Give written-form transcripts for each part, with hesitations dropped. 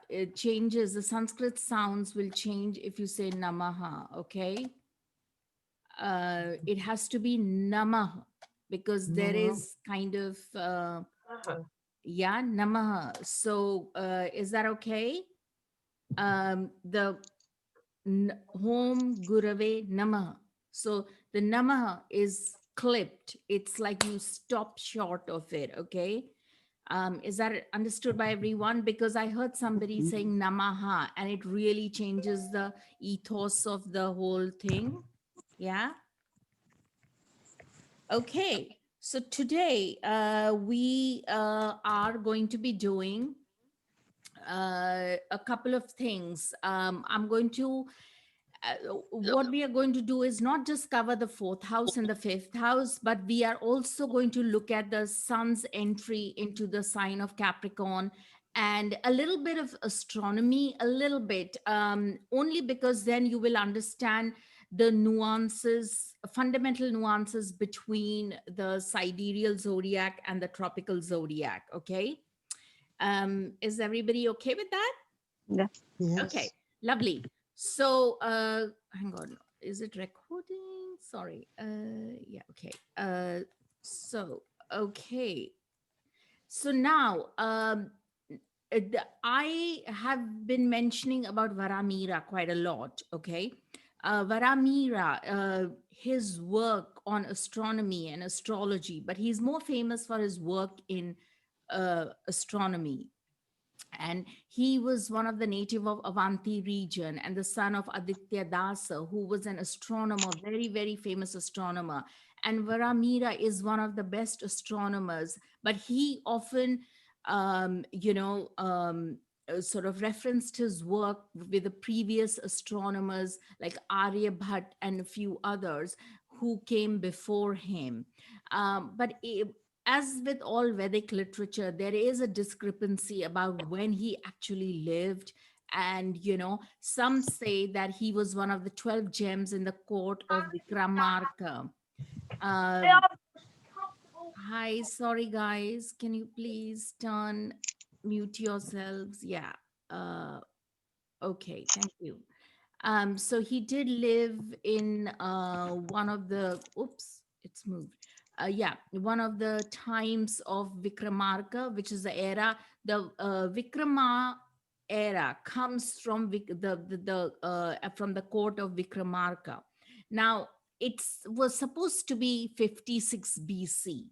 it changes. The Sanskrit sounds will change if you say Namaha, okay? It has to be Namaha because there is kind of, yeah, Namaha. So is that okay? The Hom Gurave Namaha. So the Namaha is clipped. It's like you stop short of it, okay? Is that understood by everyone? Because I heard somebody saying Namaha and it really changes the ethos of the whole thing. Yeah. Okay. So today we are going to be doing a couple of things. I'm going to what we are going to do is not just cover the fourth house and the fifth house, but we are also going to look at the sun's entry into the sign of Capricorn and a little bit of astronomy, a little bit, only because then you will understand the nuances, fundamental nuances between the sidereal zodiac and the tropical zodiac. Okay. Is everybody okay with that? Yeah. Okay, lovely. So, hang on. Is it recording? Sorry. Yeah, okay. Okay. So now, I have been mentioning about Varamira quite a lot, okay? Varamira, his work on astronomy and astrology, but he's more famous for his work in astronomy, and he was one of the native of Avanti region and the son of Aditya Dasa, who was an astronomer, very, very famous astronomer. And Varamira is one of the best astronomers, but he often, sort of referenced his work with the previous astronomers like Aryabhat and a few others who came before him. As with all Vedic literature, there is a discrepancy about when he actually lived. And, some say that he was one of the 12 gems in the court of Vikramarka. Um, Hi, sorry guys. Can you please mute yourselves? Yeah. Uh, okay, thank you. So he did live in one of the, oops, it's moved. Yeah, one of the times of Vikramarka, which is the era. The Vikrama era comes from from the court of Vikramarka. Now, it was supposed to be 56 BC,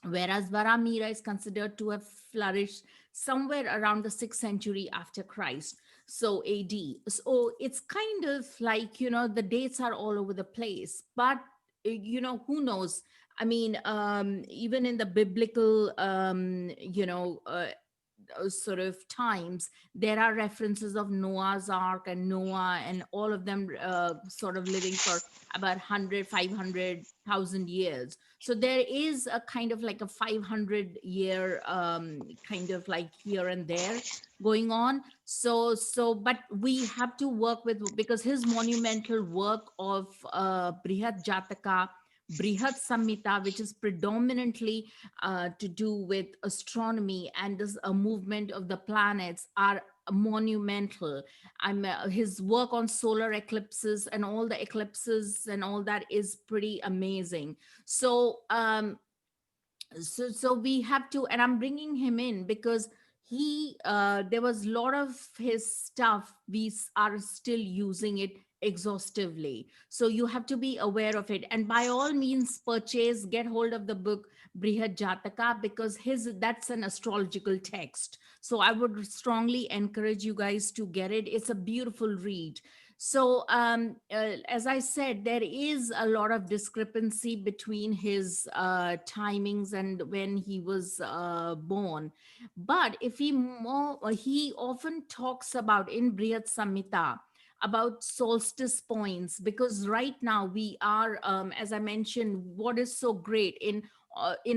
whereas Varamira is considered to have flourished somewhere around the 6th century after Christ, so AD. So it's kind of like, the dates are all over the place, but who knows? I mean, even in the biblical, sort of times, there are references of Noah's Ark and Noah and all of them sort of living for about 100, 500,000 years. So there is a kind of like a 500-year kind of like here and there going on. But we have to work with, because his monumental work of Brihat Jataka, Brihat Samhita, which is predominantly to do with astronomy and this movement of the planets, are monumental. His work on solar eclipses and all the eclipses and all that is pretty amazing. So we have to, and I'm bringing him in because there was a lot of his stuff, are still using it exhaustively, so you have to be aware of it. And by all means, get hold of the book Brihad Jataka, because that's an astrological text, so I would strongly encourage you guys to get it. It's a beautiful read. So, as I said, there is a lot of discrepancy between his timings and when he was born. But if he often talks about in Brihad Samhita about solstice points, because right now we are, as I mentioned, what is so great in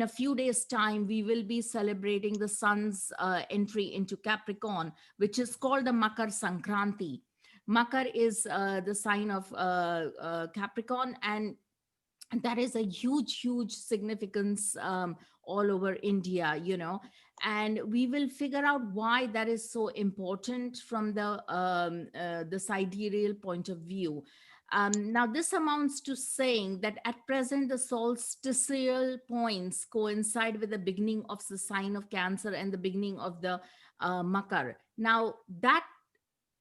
a few days' time, we will be celebrating the sun's entry into Capricorn, which is called the Makar Sankranti. Makar is the sign of Capricorn, and And that is a huge, huge significance all over India, and we will figure out why that is so important from the sidereal point of view. Now, this amounts to saying that at present, the solstitial points coincide with the beginning of the sign of Cancer and the beginning of the Makar. Now, that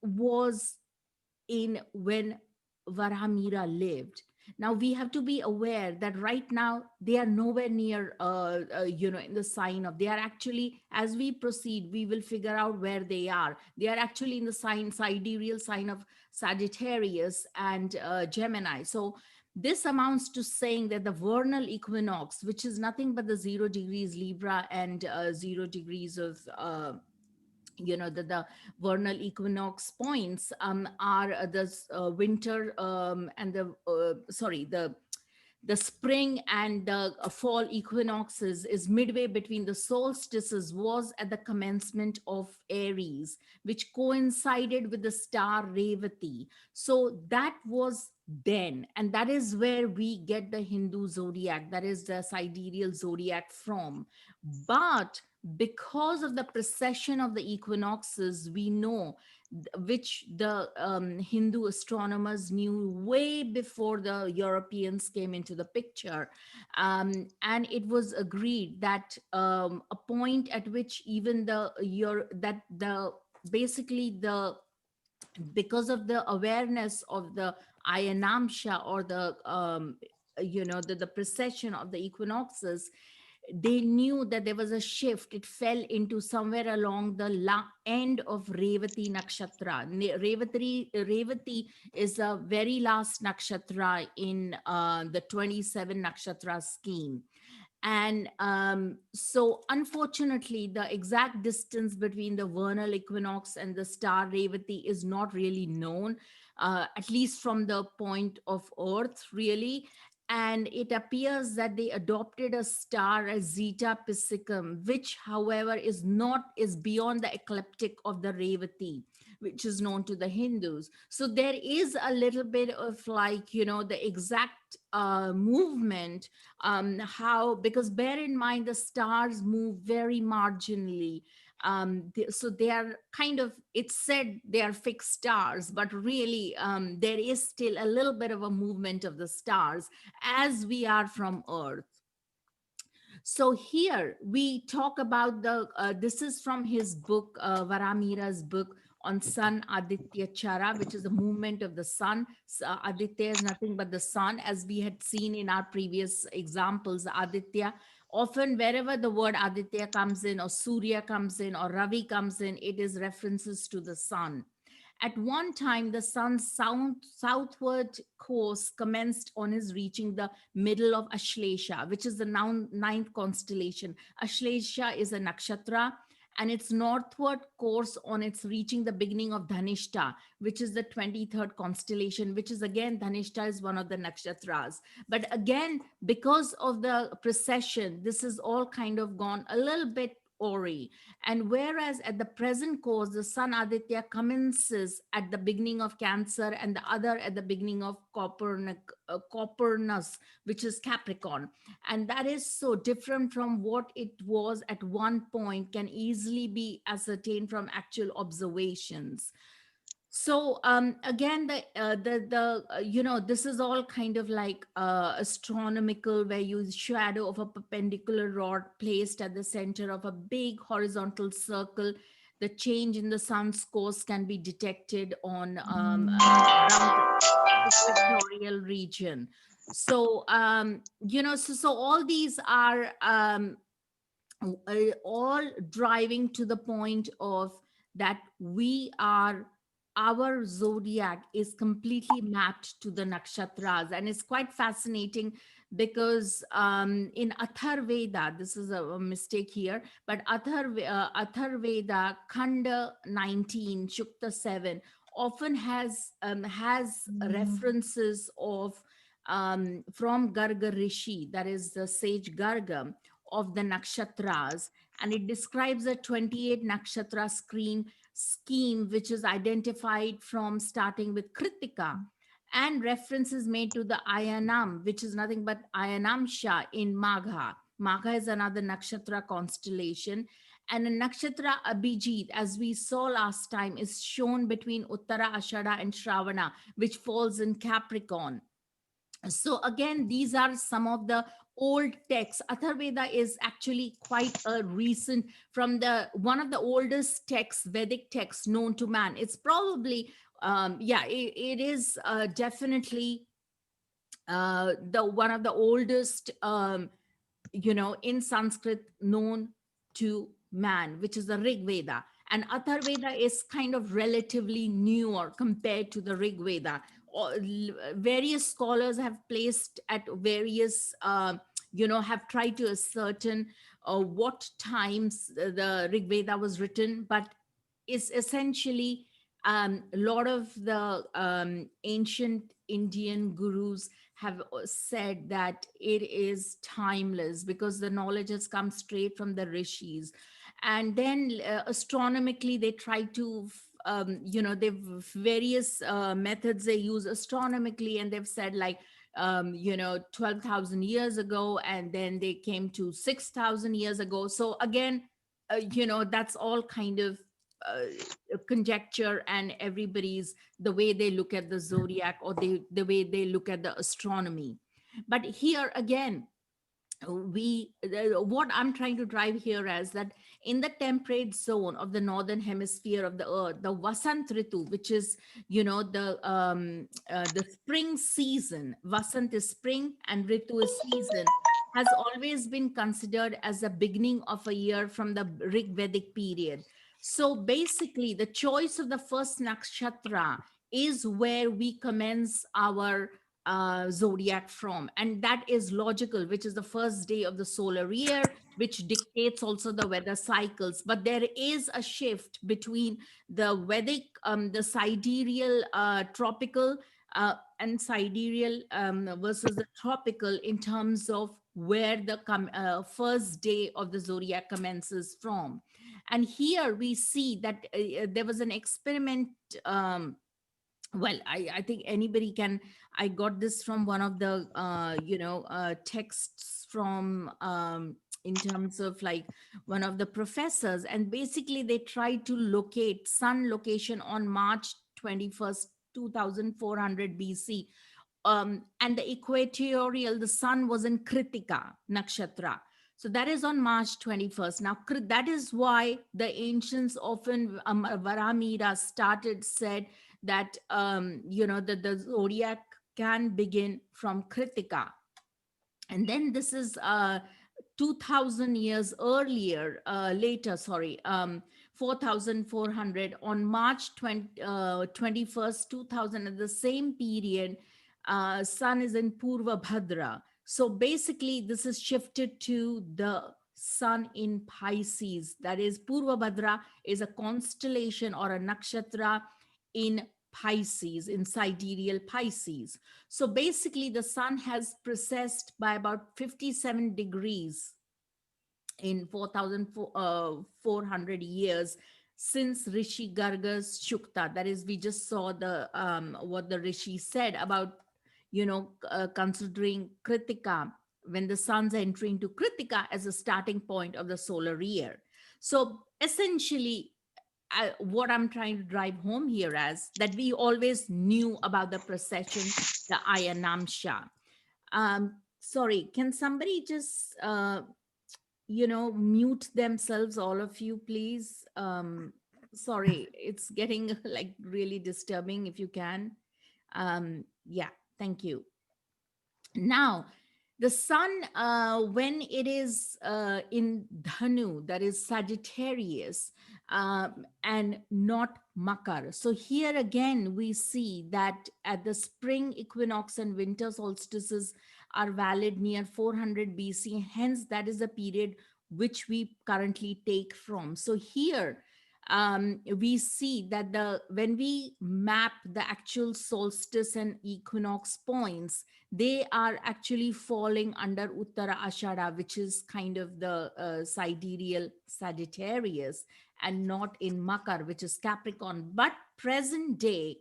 was in when Varamira lived. Now we have to be aware that right now they are nowhere near, in the sign of. They are actually, as we proceed, we will figure out where they are. They are actually in the sign, sidereal sign of Sagittarius and Gemini. So this amounts to saying that the vernal equinox, which is nothing but the 0 degrees Libra and 0 degrees of the vernal equinox points are the winter and the sorry the spring and the fall equinoxes is midway between the solstices, was at the commencement of Aries, which coincided with the star Revati. So that was then, and that is where we get the Hindu zodiac, that is the sidereal zodiac from. But because of the precession of the equinoxes, we know which the Hindu astronomers knew way before the Europeans came into the picture. And it was agreed that a point at which even that the basically the because of the awareness of the ayanamsha, or the precession of the equinoxes, they knew that there was a shift. It fell into somewhere along the end of Revati Nakshatra. Revati is the very last nakshatra in the 27 nakshatra scheme. And so, unfortunately, the exact distance between the vernal equinox and the star Revati is not really known, at least from the point of Earth, really. And it appears that they adopted a star as Zeta Piscicum, which, however, is beyond the ecliptic of the Revati, which is known to the Hindus. So there is a little bit of, like, the exact movement, how, because bear in mind the stars move very marginally. So they are kind of, it's said they are fixed stars, but really there is still a little bit of a movement of the stars as we are from Earth. So here we talk about this is from his book, Varamira's book on Sun Aditya Chara, which is the movement of the sun. Aditya is nothing but the sun, as we had seen in our previous examples. Aditya, often wherever the word Aditya comes in, or Surya comes in, or Ravi comes in, it is references to the sun. At one time, the sun's southward course commenced on his reaching the middle of Ashlesha, which is the ninth constellation. Ashlesha is a nakshatra, and its northward course on its reaching the beginning of Dhanishta, which is the 23rd constellation, which is again, Dhanishta is one of the nakshatras. But again, because of the precession, this is all kind of gone a little bit Ori. And whereas at the present course, the sun Aditya commences at the beginning of Cancer and the other at the beginning of Copernicus, which is Capricorn. And that is so different from what it was at one point, can easily be ascertained from actual observations. So again, this is all kind of like astronomical, where you use shadow of a perpendicular rod placed at the center of a big horizontal circle. The change in the sun's course can be detected on around the equatorial region. So so all these are all driving to the point of that we are, our zodiac is completely mapped to the nakshatras. And it's quite fascinating because in Atharveda, this is a mistake here, but Atharveda Khanda 19 Shukta 7 often has references of from Garga Rishi, that is the sage Garga, of the nakshatras, and it describes a 28 nakshatra scheme which is identified from starting with Kritika. and references made to the Ayanam, which is nothing but Ayanamsha in Magha. Magha is another nakshatra constellation. And a nakshatra Abhijit, as we saw last time, is shown between Uttara Ashada and Shravana, which falls in Capricorn. So again, these are some of the old texts. Atharveda is actually quite a recent, from the one of the oldest texts, Vedic texts known to man. It's probably yeah, it is definitely the one of the oldest in Sanskrit known to man, which is the Rig Veda. And Atharveda is kind of relatively newer compared to the Rig Veda. Various scholars have placed at various, have tried to ascertain what times the Rig Veda was written, but is essentially a lot of the ancient Indian gurus have said that it is timeless because the knowledge has come straight from the rishis. And then astronomically, they try to, they've various methods they use astronomically, and they've said like, 12,000 years ago, and then they came to 6,000 years ago. So again, that's all kind of conjecture, and everybody's the way they look at the zodiac, or the way they look at the astronomy. But here again, what I'm trying to drive here is that in the temperate zone of the northern hemisphere of the earth, the Vasant Ritu, which is the spring season. Vasant is spring and Ritu is season, has always been considered as the beginning of a year from the Rig Vedic period. So basically, the choice of the first nakshatra is where we commence our zodiac from, and that is logical, which is the first day of the solar year, which dictates also the weather cycles. But there is a shift between the Vedic, the sidereal, tropical, and sidereal versus the tropical, in terms of where the first day of the zodiac commences from. And here we see that there was an experiment. Well, I think anybody can. I got this from one of the texts from, in terms of like one of the professors, and basically they tried to locate sun location on March 21st, 2400 BC. And the equatorial, the sun was in Kritika nakshatra. So that is on March 21st. Now, that is why the ancients often, Varamira started, said that, that the zodiac can begin from Kritika. And then this is 2000 years earlier, later, sorry, 4400, on March 21st, 2000, at the same period, sun is in Purva Bhadra. So basically, this is shifted to the sun in Pisces. That is, Purva Bhadra is a constellation or a nakshatra in Pisces, in sidereal Pisces. So basically, the sun has precessed by about 57 degrees in 4,400 years since Rishi Garga's Shukta. That is, we just saw the what the Rishi said about, considering Kritika, when the sun's entering to Kritika as a starting point of the solar year. So essentially, what I'm trying to drive home here is that we always knew about the procession, the Ayanamsha. Sorry, can somebody just, mute themselves, all of you, please? Sorry, it's getting like really disturbing, if you can. Yeah, thank you. Now, the sun, when it is in Dhanu, that is Sagittarius, and not Makar. So here again, we see that at the spring equinox and winter solstices are valid near 400 BC. Hence, that is the period which we currently take from. So here, we see that when we map the actual solstice and equinox points, they are actually falling under Uttara Ashada, which is kind of the sidereal Sagittarius, and not in Makar, which is Capricorn. But present day,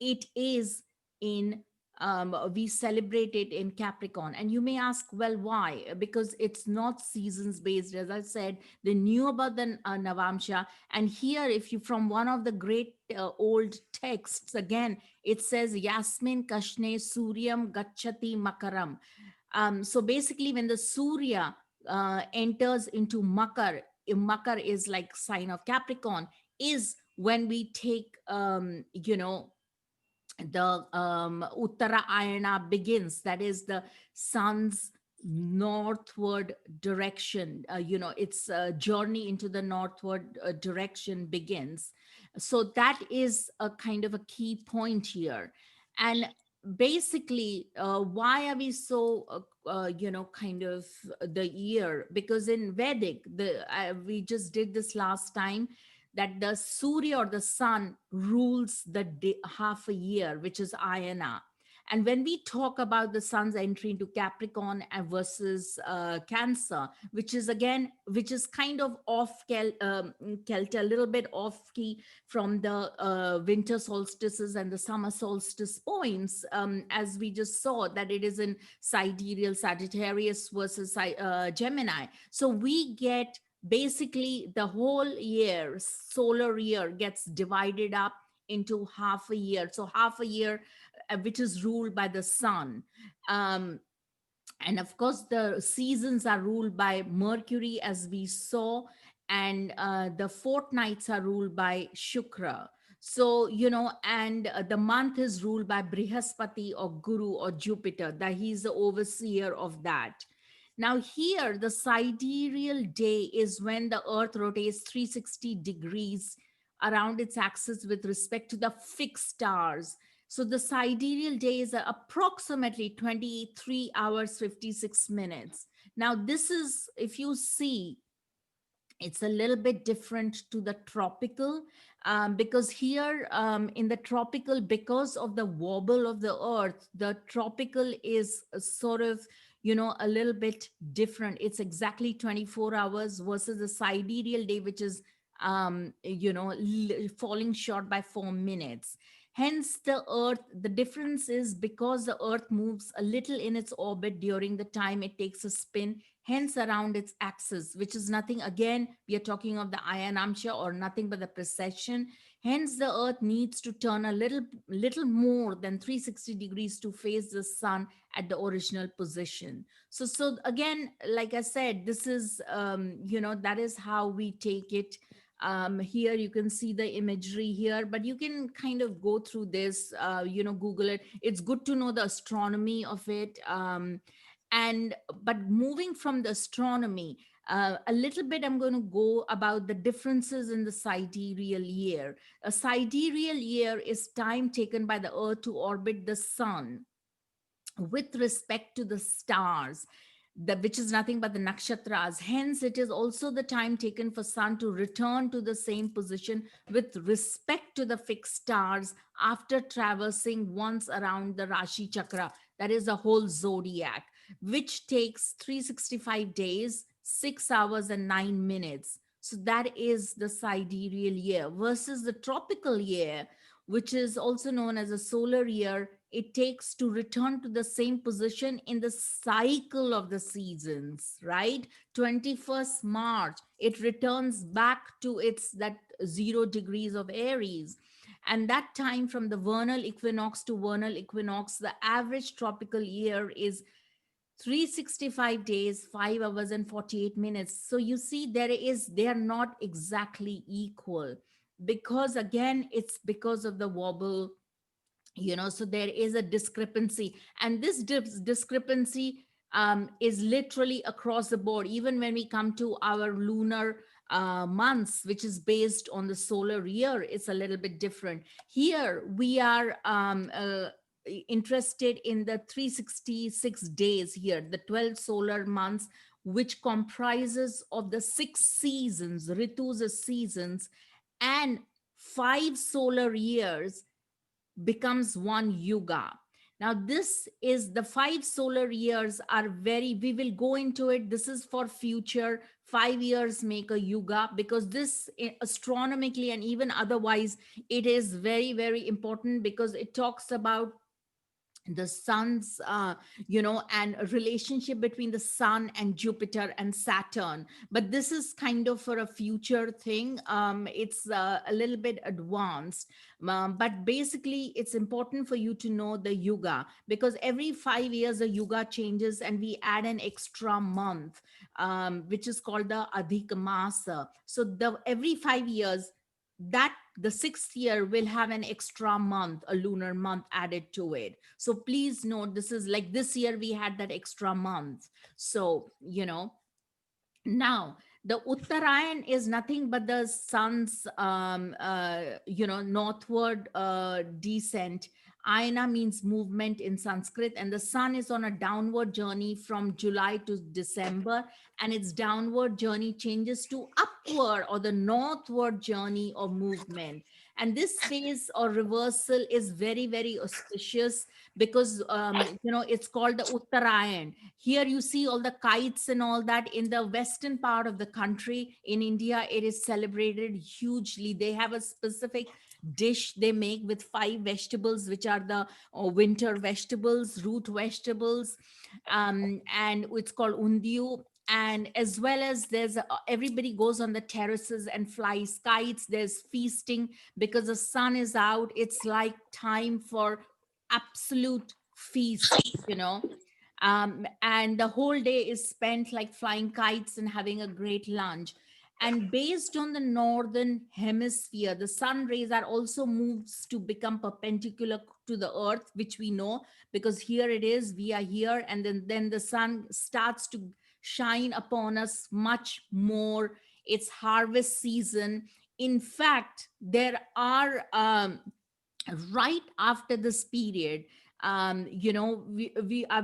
it is in we celebrate it in Capricorn. And you may ask, well, why? Because it's not seasons based. As I said, they knew about the Navamsha. And here, if you, from one of the great old texts, again, it says, Yasmin Kashne Suryam Gachati Makaram. So basically, when the Surya enters into Makar, Makar is like sign of Capricorn, is when we take, the Uttarayana begins, that is the sun's northward direction. Its journey into the northward direction begins. So that is a kind of a key point here. And basically, why are we so, kind of the year? Because in Vedic, we just did this last time, that the Surya or the sun rules the day, half a year, which is Ayana. And when we talk about the sun's entry into Capricorn versus Cancer, which is again, which is kind of Kelta, a little bit off key from the winter solstices and the summer solstice points, as we just saw that it is in sidereal Sagittarius versus Gemini. So we get basically the whole year, solar year, gets divided up into half a year. So half a year, which is ruled by the sun. um, and of course the seasons are ruled by Mercury, as we saw, and the fortnights are ruled by Shukra. So and the month is ruled by Brihaspati or Guru or Jupiter, that he's the overseer of that. Now, here, the sidereal day is when the Earth rotates 360 degrees around its axis with respect to the fixed stars. So, the sidereal day is approximately 23 hours, 56 minutes. Now, this is, if you see, it's a little bit different to the tropical, because here, in the tropical, because of the wobble of the earth, the tropical is sort of, a little bit different. It's exactly 24 hours versus the sidereal day, which is falling short by 4 minutes. Hence the earth, the difference is because the earth moves a little in its orbit during the time it takes a spin, hence around its axis, which is nothing. Again, we are talking of the Ayanamsha, or nothing but the precession. Hence the earth needs to turn a little more than 360 degrees to face the sun at the original position. So again, like I said, this is, that is how we take it. Here you can see the imagery here, but you can kind of go through this, Google it. It's good to know the astronomy of it. And but moving from the astronomy, a little bit, I'm going to go about the differences in the sidereal year. A sidereal year is time taken by the earth to orbit the sun with respect to the stars, which is nothing but the nakshatras. Hence, it is also the time taken for sun to return to the same position with respect to the fixed stars after traversing once around the Rashi Chakra, that is the whole zodiac, which takes 365 days, 6 hours, and 9 minutes. So that is the sidereal year versus the tropical year, which is also known as a solar year. It takes to return to the same position in the cycle of the seasons, right? 21st March, it returns back to its that 0 degrees of Aries. And that time from the vernal equinox to vernal equinox, the average tropical year is 365 days, 5 hours, and 48 minutes. So you see, they are not exactly equal, because again, it's because of the wobble, so there is a discrepancy. And this discrepancy is literally across the board. Even when we come to our lunar months, which is based on the solar year, it's a little bit different. Here we are interested in the 366 days here, the 12 solar months, which comprises of the 6 seasons, ritus as seasons, and 5 solar years becomes one yuga. Now, this is the 5 solar years are very, we will go into it. This is for future. 5 years make a yuga, because this astronomically and even otherwise, it is very, very important, because it talks about the sun's and a relationship between the sun and Jupiter and Saturn. But this is kind of for a future thing. It's a little bit advanced. But basically it's important for you to know the yuga, because every 5 years the yuga changes and we add an extra month, which is called the adhik masa. So the every 5 years, that the sixth year will have an extra month, a lunar month added to it. So please note, this is like this year we had that extra month. So, now the Uttarayan is nothing but the sun's northward descent. Ayana means movement in Sanskrit, and the sun is on a downward journey from July to December, and its downward journey changes to upward or the northward journey or movement. And this phase or reversal is very, very auspicious, because it's called the Uttarayan. Here you see all the kites and all that. In the western part of the country, in India, it is celebrated hugely. They have a specific dish they make with five vegetables, which are the winter vegetables, root vegetables, and it's called undiu. And as well as everybody goes on the terraces and flies kites. There's feasting because the sun is out. It's like time for absolute feast, and the whole day is spent like flying kites and having a great lunch. And based on the northern hemisphere, the sun rays are also moves to become perpendicular to the earth, which we know, because here it is, we are here, and then the sun starts to shine upon us much more. It's harvest season. In fact, there are right after this period, I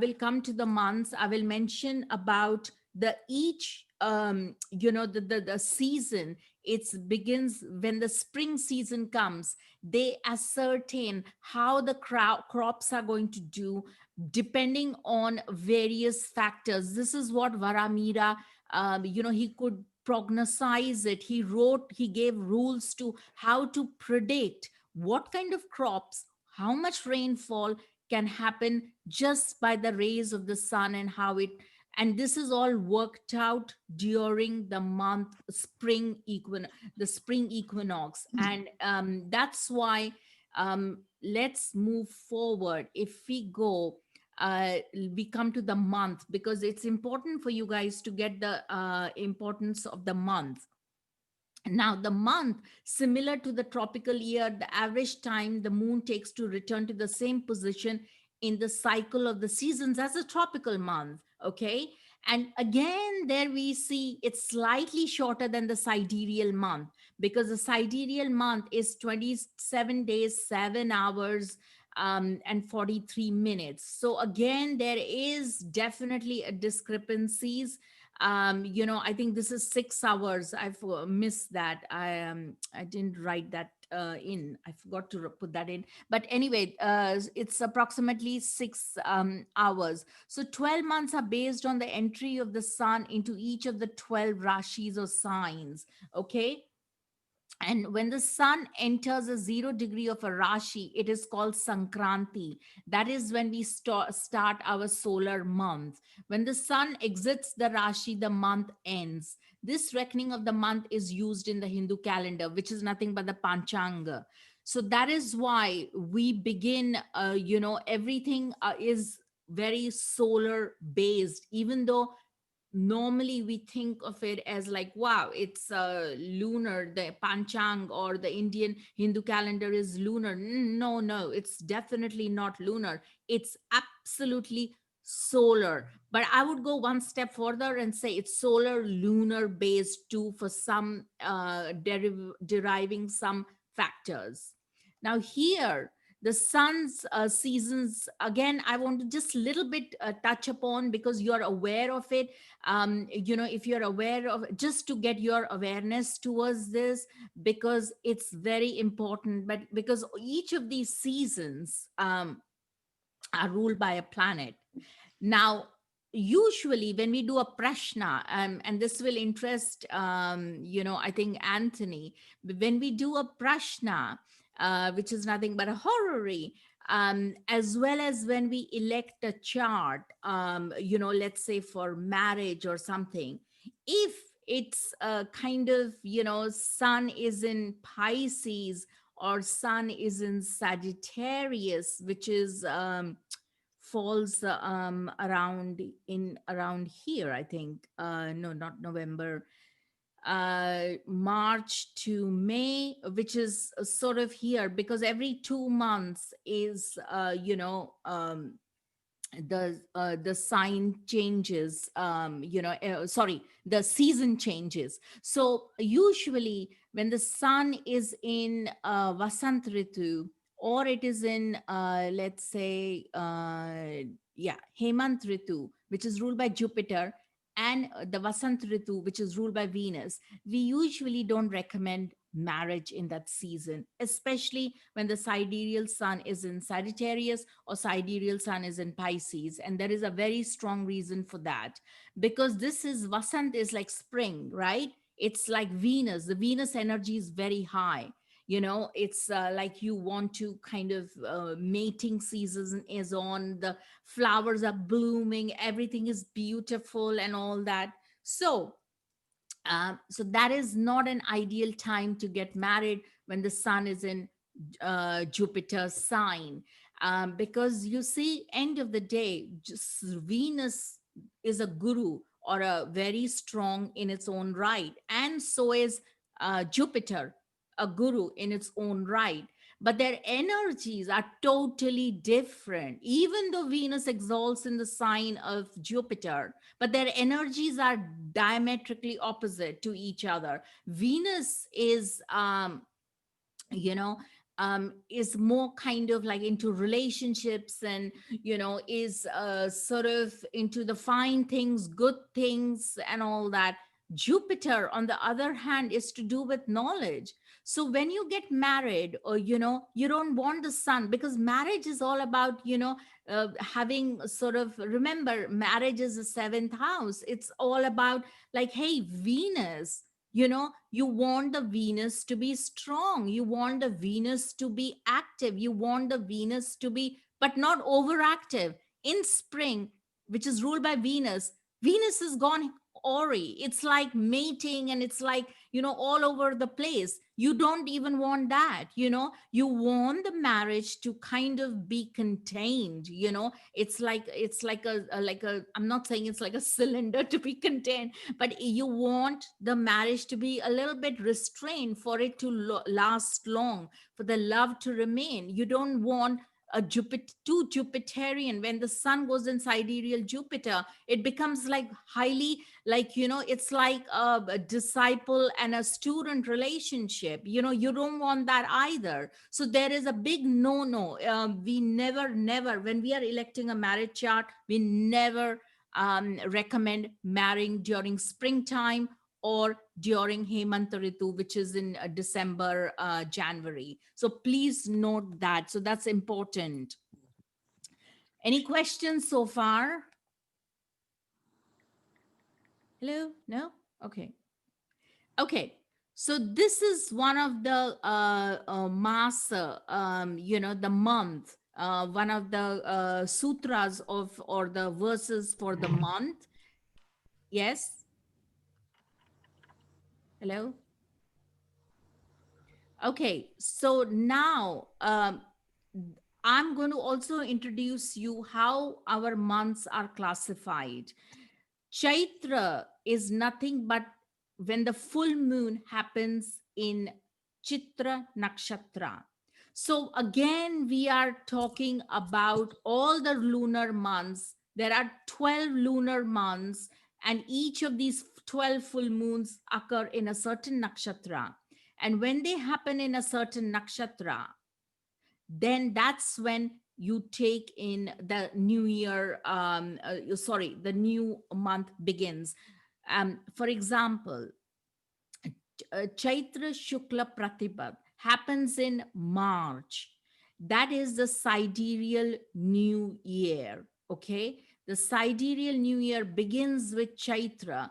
will come to the months. I will mention about the each the season. It begins when the spring season comes. They ascertain how the crops are going to do depending on various factors. This is what Varamira, he could prognostize it. He gave rules to how to predict what kind of crops, how much rainfall can happen just by the rays of the sun, and how it, and this is all worked out during the month the spring equinox. And that's why, let's move forward. If we go, we come to the month, because it's important for you guys to get the importance of the month. Now, the month, similar to the tropical year, the average time the moon takes to return to the same position in the cycle of the seasons as a tropical month. Okay. And again, there we see it's slightly shorter than the sidereal month, because the sidereal month is 27 days, 7 hours, and 43 minutes. So again, there is definitely a discrepancies. I think this is 6 hours. I've missed that. I didn't write that in. I forgot to put that in. But anyway, it's approximately 6 hours. So 12 months are based on the entry of the sun into each of the 12 rashis or signs. Okay. And when the sun enters a 0 degree of a Rashi, it is called Sankranti. That is when we start our solar month. When the sun exits the Rashi, the month ends. This reckoning of the month is used in the Hindu calendar, which is nothing but the Panchanga. So that is why we begin, everything is very solar based, even though normally we think of it as like, wow, it's lunar. The Panchang or the Indian Hindu calendar is lunar. No, no, it's definitely not lunar. It's absolutely solar. But I would go one step further and say it's solar lunar based too, for some deriving some factors. Now here, the sun's seasons, again, I want to just little bit touch upon, because you're aware of it. If you're aware of, just to get your awareness towards this, because it's very important. But because each of these seasons are ruled by a planet. Now, usually when we do a prashna, and this will interest, I think Anthony, when we do a prashna, which is nothing but a horary, as well as when we elect a chart, let's say for marriage or something, if it's kind of, sun is in Pisces or sun is in Sagittarius, which is falls around here, I think. No, not November, March to May, which is sort of here, because every 2 months is, the sign changes, sorry, the season changes. So usually when the sun is in Vasant Ritu, or it is in, let's say, yeah, Hemant Ritu, which is ruled by Jupiter, and the Vasant Ritu, which is ruled by Venus, we usually don't recommend marriage in that season, especially when the sidereal sun is in Sagittarius or sidereal sun is in Pisces. And there is a very strong reason for that, because this is Vasant, is like spring, right? It's like Venus. The Venus energy is very high. It's like you want to kind of, mating season is on, the flowers are blooming, everything is beautiful and all that. So that is not an ideal time to get married when the sun is in Jupiter's sign, because you see, end of the day, just Venus is a guru, or a very strong in its own right, and so is Jupiter, a guru in its own right. But their energies are totally different. Even though Venus exalts in the sign of Jupiter, but their energies are diametrically opposite to each other. Venus is, you know is more kind of like into relationships, and is sort of into the fine things, good things and all that. Jupiter, on the other hand, is to do with knowledge. So when you get married, or you don't want the sun, because marriage is all about, having sort of, remember, marriage is the seventh house. It's all about, like, hey, Venus, you want the Venus to be strong, you want the Venus to be active, you want the Venus to be, but not overactive. In spring, which is ruled by Venus, Venus is gone ori, it's like mating, and it's like, all over the place. You don't even want that. You want the marriage to kind of be contained. It's like a, I'm not saying it's like a cylinder to be contained, but you want the marriage to be a little bit restrained for it to last long, for the love to remain. You don't want a Jupiter, too Jupiterian. When the sun goes in sidereal Jupiter, it becomes like highly, like, it's like a disciple and a student relationship. You don't want that either. So there is a big no. We never, when we are electing a marriage chart, we never recommend marrying during springtime or during Hemant Ritu, which is in December, January. So please note that. So that's important. Any questions so far? Hello? No? Okay. Okay. So this is one of the masa, the month, one of the sutras of, or the verses for the month. Yes? Hello? Okay, so now I'm going to also introduce you how our months are classified. Chaitra is nothing but when the full moon happens in Chitra Nakshatra. So again, we are talking about all the lunar months. There are 12 lunar months, and each of these 12 full moons occur in a certain nakshatra. And when they happen in a certain nakshatra, then that's when you take in the new year, sorry, the new month begins. For example, Chaitra Shukla Pratipad happens in March. That is the sidereal new year. Okay. The sidereal new year begins with Chaitra.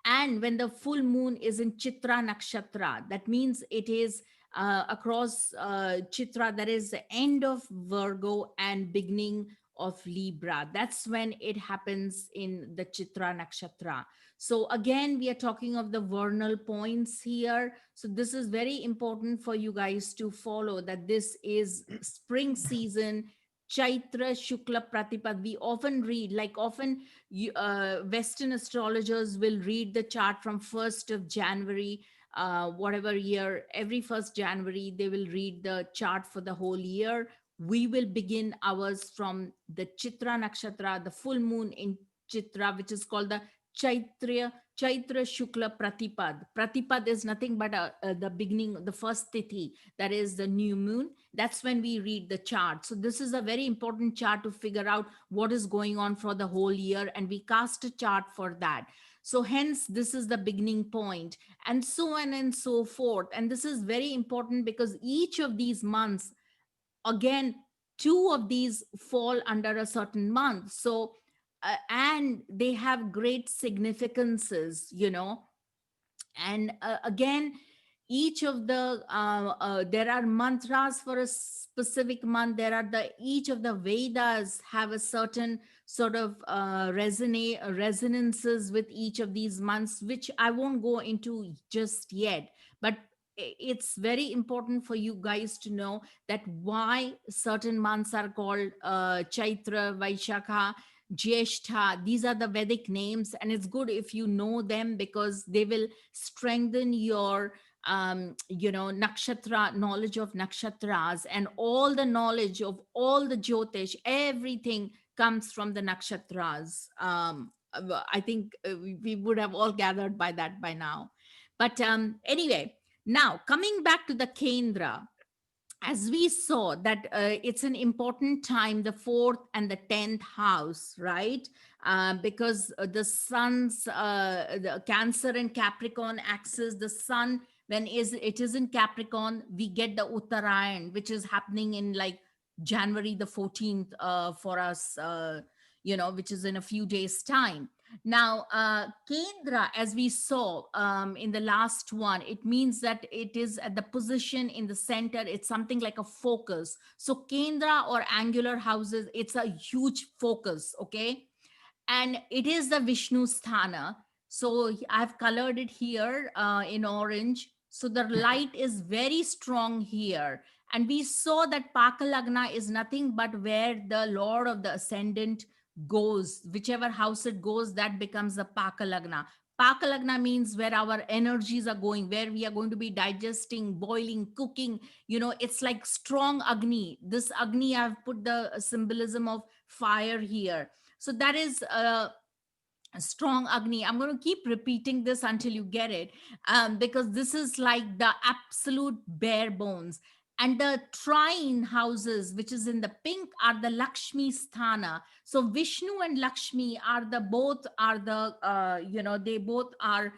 And when the full moon is in Chitra Nakshatra, that means it is across Chitra, that is the end of Virgo and beginning of Libra. That's when it happens in the Chitra Nakshatra. So again, we are talking of the vernal points here. So this is very important for you guys to follow, that this is spring season. Chaitra Shukla Pratipad. We often read, like often Western astrologers will read the chart from 1st of January, whatever year, every 1st January, they will read the chart for the whole year. We will begin ours from the Chitra Nakshatra, the full moon in Chitra, which is called the Chaitra, Chaitra Shukla Pratipad. Pratipad is nothing but the beginning, the first tithi, that is the new moon. That's when we read the chart. So this is a very important chart to figure out what is going on for the whole year, and we cast a chart for that. So hence, this is the beginning point, and so on and so forth. And this is very important because each of these months, again, two of these fall under a certain month. So and they have great significances, and again, each of the there are mantras for a specific month. There are the each of the Vedas have a certain sort of resonances with each of these months, which I won't go into just yet. But it's very important for you guys to know that why certain months are called Chaitra, Vaishakha, Jyeshtha. These are the Vedic names, and it's good if you know them because they will strengthen your nakshatra, knowledge of nakshatras, and all the knowledge of all the Jyotish. Everything comes from the nakshatras. I think we would have all gathered by that by now. But anyway, now coming back to the Kendra, as we saw that it's an important time, the fourth and the 10th house, right? Because the sun's the Cancer and Capricorn axis, the sun, when is it is in Capricorn, we get the Uttarayana, which is happening in like January the 14th for us, which is in a few days time. Now, Kendra, as we saw in the last one, it means that it is at the position in the center. It's something like a focus. So Kendra or angular houses, it's a huge focus, okay? And it is the Vishnu sthana. So I've colored it here in orange. So the light is very strong here. And we saw that Pakalagna is nothing but where the Lord of the Ascendant goes. Whichever house it goes, that becomes the Pakalagna. Pakalagna means where our energies are going, where we are going to be digesting, boiling, cooking. It's like strong Agni. This Agni, I've put the symbolism of fire here. So that is a strong Agni. I'm going to keep repeating this until you get it, because this is like the absolute bare bones. And the trine houses, which is in the pink, are the Lakshmi sthana. So Vishnu and Lakshmi are the both are the they both are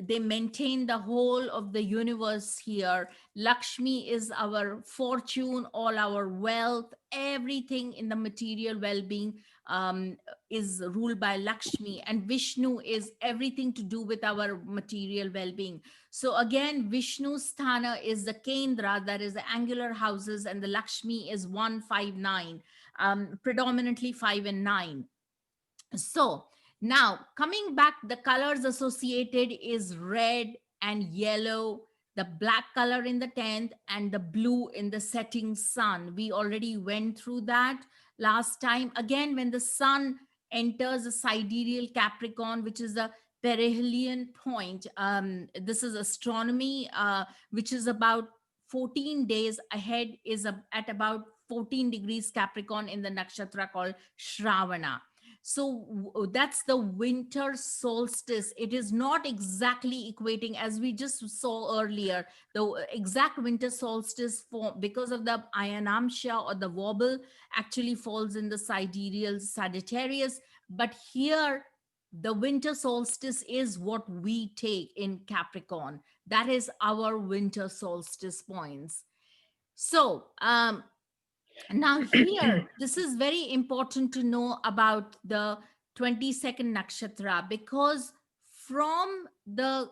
they maintain the whole of the universe here. Lakshmi is our fortune, all our wealth, everything in the material well-being is ruled by Lakshmi, and Vishnu is everything to do with our material well-being. So again, Vishnu sthana is the Kendra, that is the angular houses, and the Lakshmi is 159, predominantly 5 and 9. So now coming back, the colors associated is red and yellow, the black color in the 10th, and the blue in the setting sun. We already went through that last time. Again, when the sun enters the sidereal Capricorn, which is the perihelion point, this is astronomy, which is about 14 days ahead, is at about 14 degrees Capricorn in the nakshatra called Shravana. So that's the winter solstice. It is not exactly equating, as we just saw earlier, the exact winter solstice, for because of the ayanamsha or the wobble, actually falls in the sidereal Sagittarius. But here, the winter solstice is what we take in Capricorn. That is our winter solstice points. So now here, this is very important to know about the 22nd nakshatra, because from the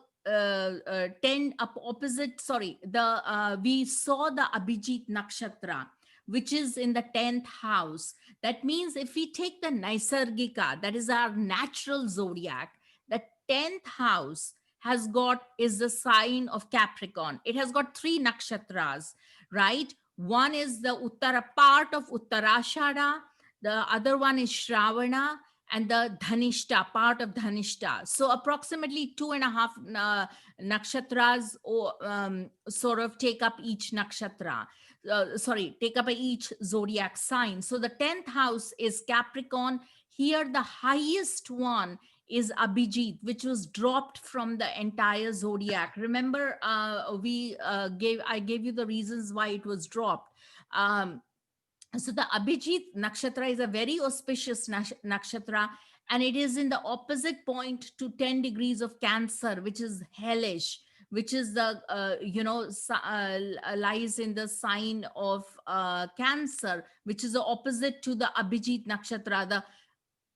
opposite, sorry, the we saw the Abhijit Nakshatra, which is in the 10th house. That means if we take the Naisargika, that is our natural zodiac, the 10th house has got is the sign of Capricorn. It has got three nakshatras, right? One is the Uttara part of Uttarashada, the other one is Shravana, and the Dhanishta, part of Dhanishta. So approximately two and a half nakshatras sort of take up each nakshatra. Sorry, take up each zodiac sign. So the 10th house is Capricorn. Here, the highest one is Abhijit, which was dropped from the entire zodiac. Remember, I gave you the reasons why it was dropped. Um, so the Abhijit nakshatra is a very auspicious nakshatra, and it is in the opposite point to 10 degrees of Cancer, which is hellish, which is the lies in the sign of Cancer, which is the opposite to the Abhijit nakshatra. The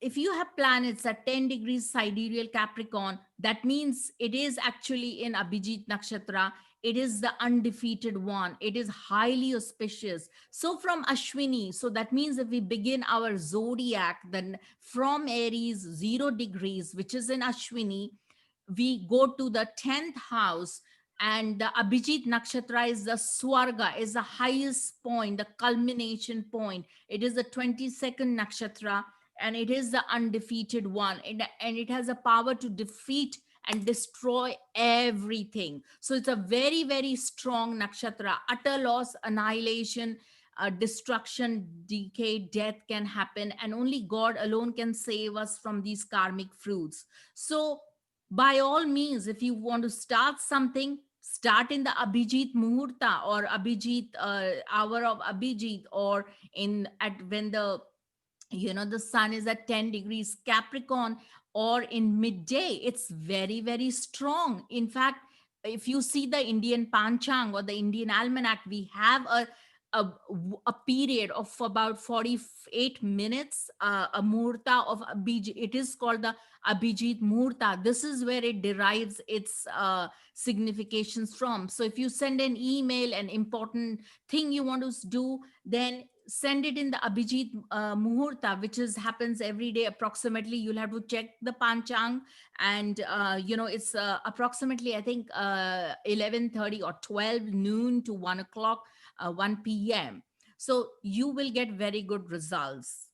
If you have planets at 10 degrees sidereal Capricorn, that means it is actually in Abhijit Nakshatra. It is the undefeated one. It is highly auspicious. So from Ashwini, so that means if we begin our zodiac, then from Aries, 0 degrees, which is in Ashwini, we go to the 10th house, and the Abhijit Nakshatra is the Swarga, is the highest point, the culmination point. It is the 22nd Nakshatra, and it is the undefeated one, and it has a power to defeat and destroy everything. So it's a very, very strong nakshatra. Utter loss, annihilation, destruction, decay, death can happen, and only God alone can save us from these karmic fruits. So by all means, if you want to start something, start in the Abhijit Muhurta, or Abhijit hour of Abhijit, or in at when the sun is at 10 degrees Capricorn, or in midday. It's very, very strong. In fact, if you see the Indian Panchang or the Indian Almanac, we have a, a period of about 48 minutes, a Murta of Abhijit. It is called the Abhijit Murta. This is where it derives its significations from. So if you send an email, an important thing you want to do, then send it in the Abhijit Muhurta, which is happens every day approximately. You'll have to check the Panchang, and it's approximately, I think, 11:30 or 12 noon to 1 o'clock, 1 p.m. So you will get very good results.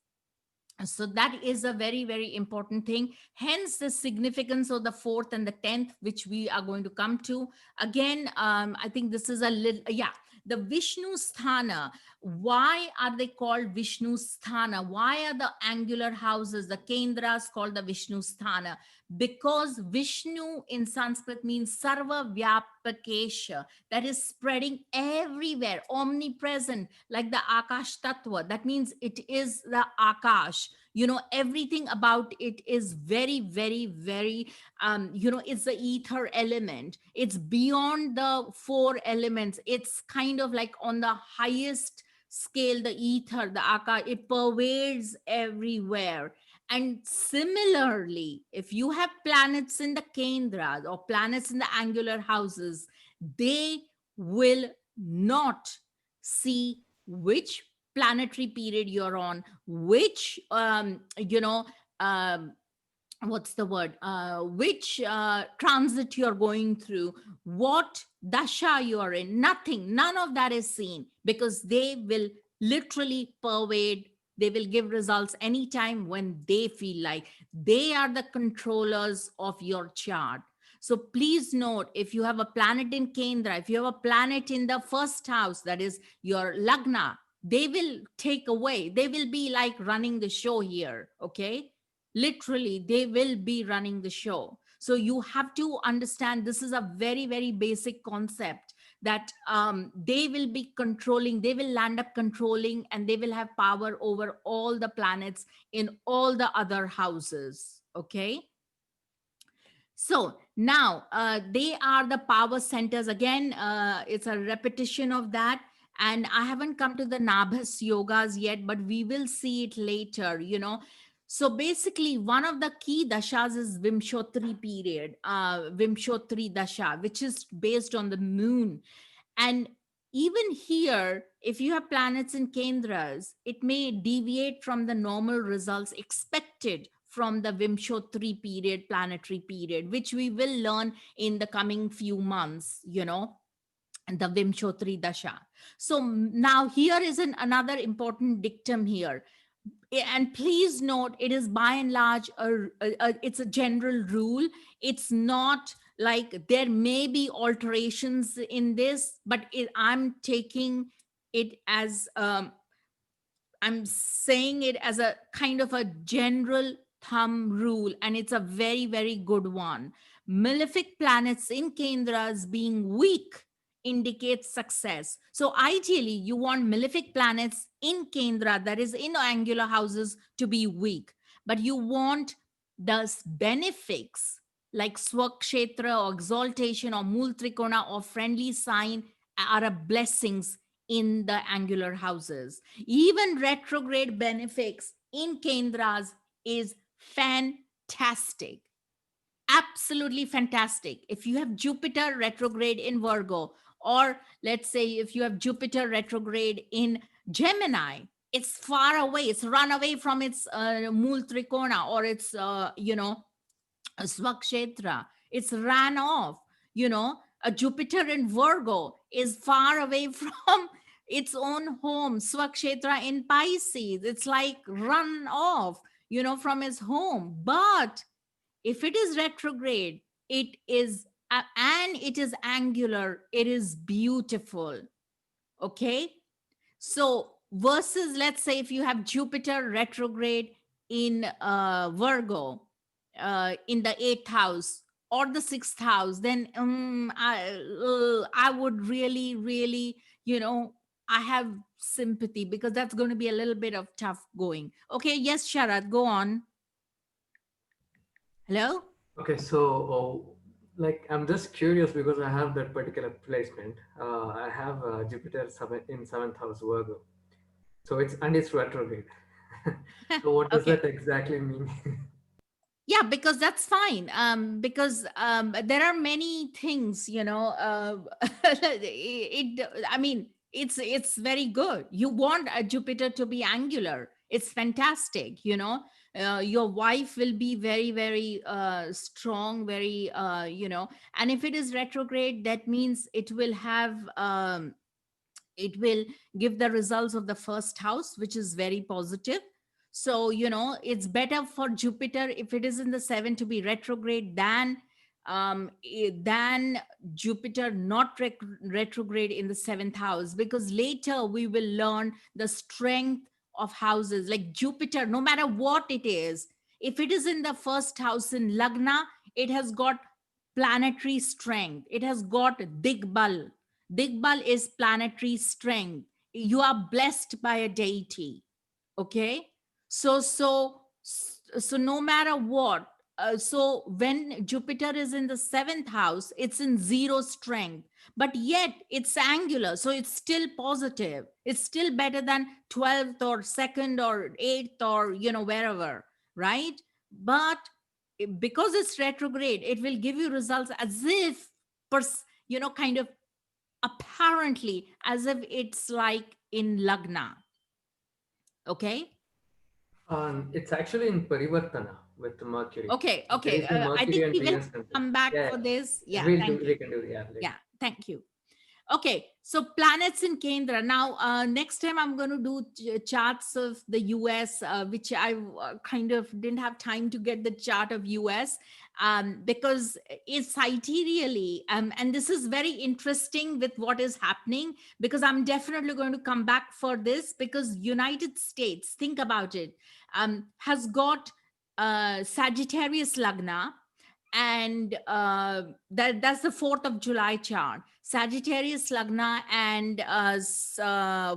So that is a very, very important thing. Hence the significance of the 4th and the 10th, which we are going to come to again. I think this is a little, yeah, the Vishnu sthana. Why are they called Vishnu sthana? Why are the angular houses, the kendras, called the Vishnu sthana? Because Vishnu in Sanskrit means sarva vyapakesha, that is spreading everywhere, omnipresent, like the Akash Tattva. That means it is the Akash. Everything about it is very, very, very, it's the ether element. It's beyond the four elements. It's kind of like on the highest scale, the ether, the Akash, it pervades everywhere. And similarly, if you have planets in the Kendras or planets in the angular houses, they will not see which planetary period you're on, which um, what's the word, which transit you're going through, what dasha you're in. Nothing, none of that is seen, because they will literally pervade. They will give results anytime when they feel like. They are the controllers of your chart. So please note, if you have a planet in Kendra, if you have a planet in the first house, that is your Lagna, they will take away. They will be like running the show here, okay? Literally, they will be running the show. So you have to understand, this is a very, very basic concept, that they will be controlling, they will land up controlling, and they will have power over all the planets in all the other houses, okay? So now they are the power centers. Again, it's a repetition of that. And I haven't come to the Nabhas yogas yet, but we will see it later, So basically, one of the key dashas is Vimshotri period, Vimshotri Dasha, which is based on the moon. And even here, if you have planets in Kendras, it may deviate from the normal results expected from the Vimshotri period, planetary period, which we will learn in the coming few months, the Vimshotri Dasha. So now here is another important dictum here. And please note, it is by and large it's a general rule. It's not like there may be alterations in this, but I'm taking it as I'm saying it as a kind of a general thumb rule, and it's a very, very good one. Malefic planets in Kendras being weak indicates success. So, ideally, you want malefic planets in Kendra, that is in angular houses, to be weak, but you want the benefics like Swakshetra or exaltation or Mool Trikona or friendly sign are a blessings in the angular houses. Even retrograde benefics in Kendras is fantastic. Absolutely fantastic. If you have Jupiter retrograde in Virgo, or let's say if you have Jupiter retrograde in Gemini, it's far away. It's run away from its Mool Trikona or its, Swakshetra. It's ran off. A Jupiter in Virgo is far away from its own home. Swakshetra in Pisces, it's like run off, from his home. But if it is retrograde, it is, and it is angular, it is beautiful. Okay. So, versus, let's say, if you have Jupiter retrograde in Virgo, in the eighth house or the sixth house, then I would really, really, I have sympathy because that's going to be a little bit of tough going. Okay. Yes, Sharad, go on. Hello? Okay, so like I'm just curious because I have that particular placement. I have Jupiter in seventh house Virgo, so it's retrograde. So what does Okay. that exactly mean? Yeah, because that's fine, because there are many things, I mean, it's very good. You want a Jupiter to be angular, it's fantastic. Your wife will be very, very strong, very, and if it is retrograde, that means it will give the results of the first house, which is very positive. So, it's better for Jupiter if it is in the seven to be retrograde than Jupiter not retrograde in the seventh house, because later we will learn the strength of houses like Jupiter, no matter what it is. If it is in the first house in Lagna, it has got planetary strength, it has got Digbal. Digbal is planetary strength. You are blessed by a deity. Okay. So no matter what, so when Jupiter is in the seventh house, it's in zero strength, but yet it's angular, so it's still positive. It's still better than 12th or second or eighth or wherever, right? But because it's retrograde, it will give you results as if kind of apparently as if it's like in Lagna. Okay. It's actually in Parivartana with Mercury. Okay. There Okay. is the I Mercury think and we will Venus conjunction. come back Yeah, for this. yeah. Yeah. Thank you. We can do yeah later. Yeah. Thank you. Okay, so planets in Kendra. Now, next time I'm going to do charts of the US, which I kind of didn't have time to get the chart of US, because it's sidereally, and this is very interesting with what is happening, because I'm definitely going to come back for this, because United States, think about it, has got Sagittarius Lagna, and that's the 4th of July chart. Sagittarius Lagna and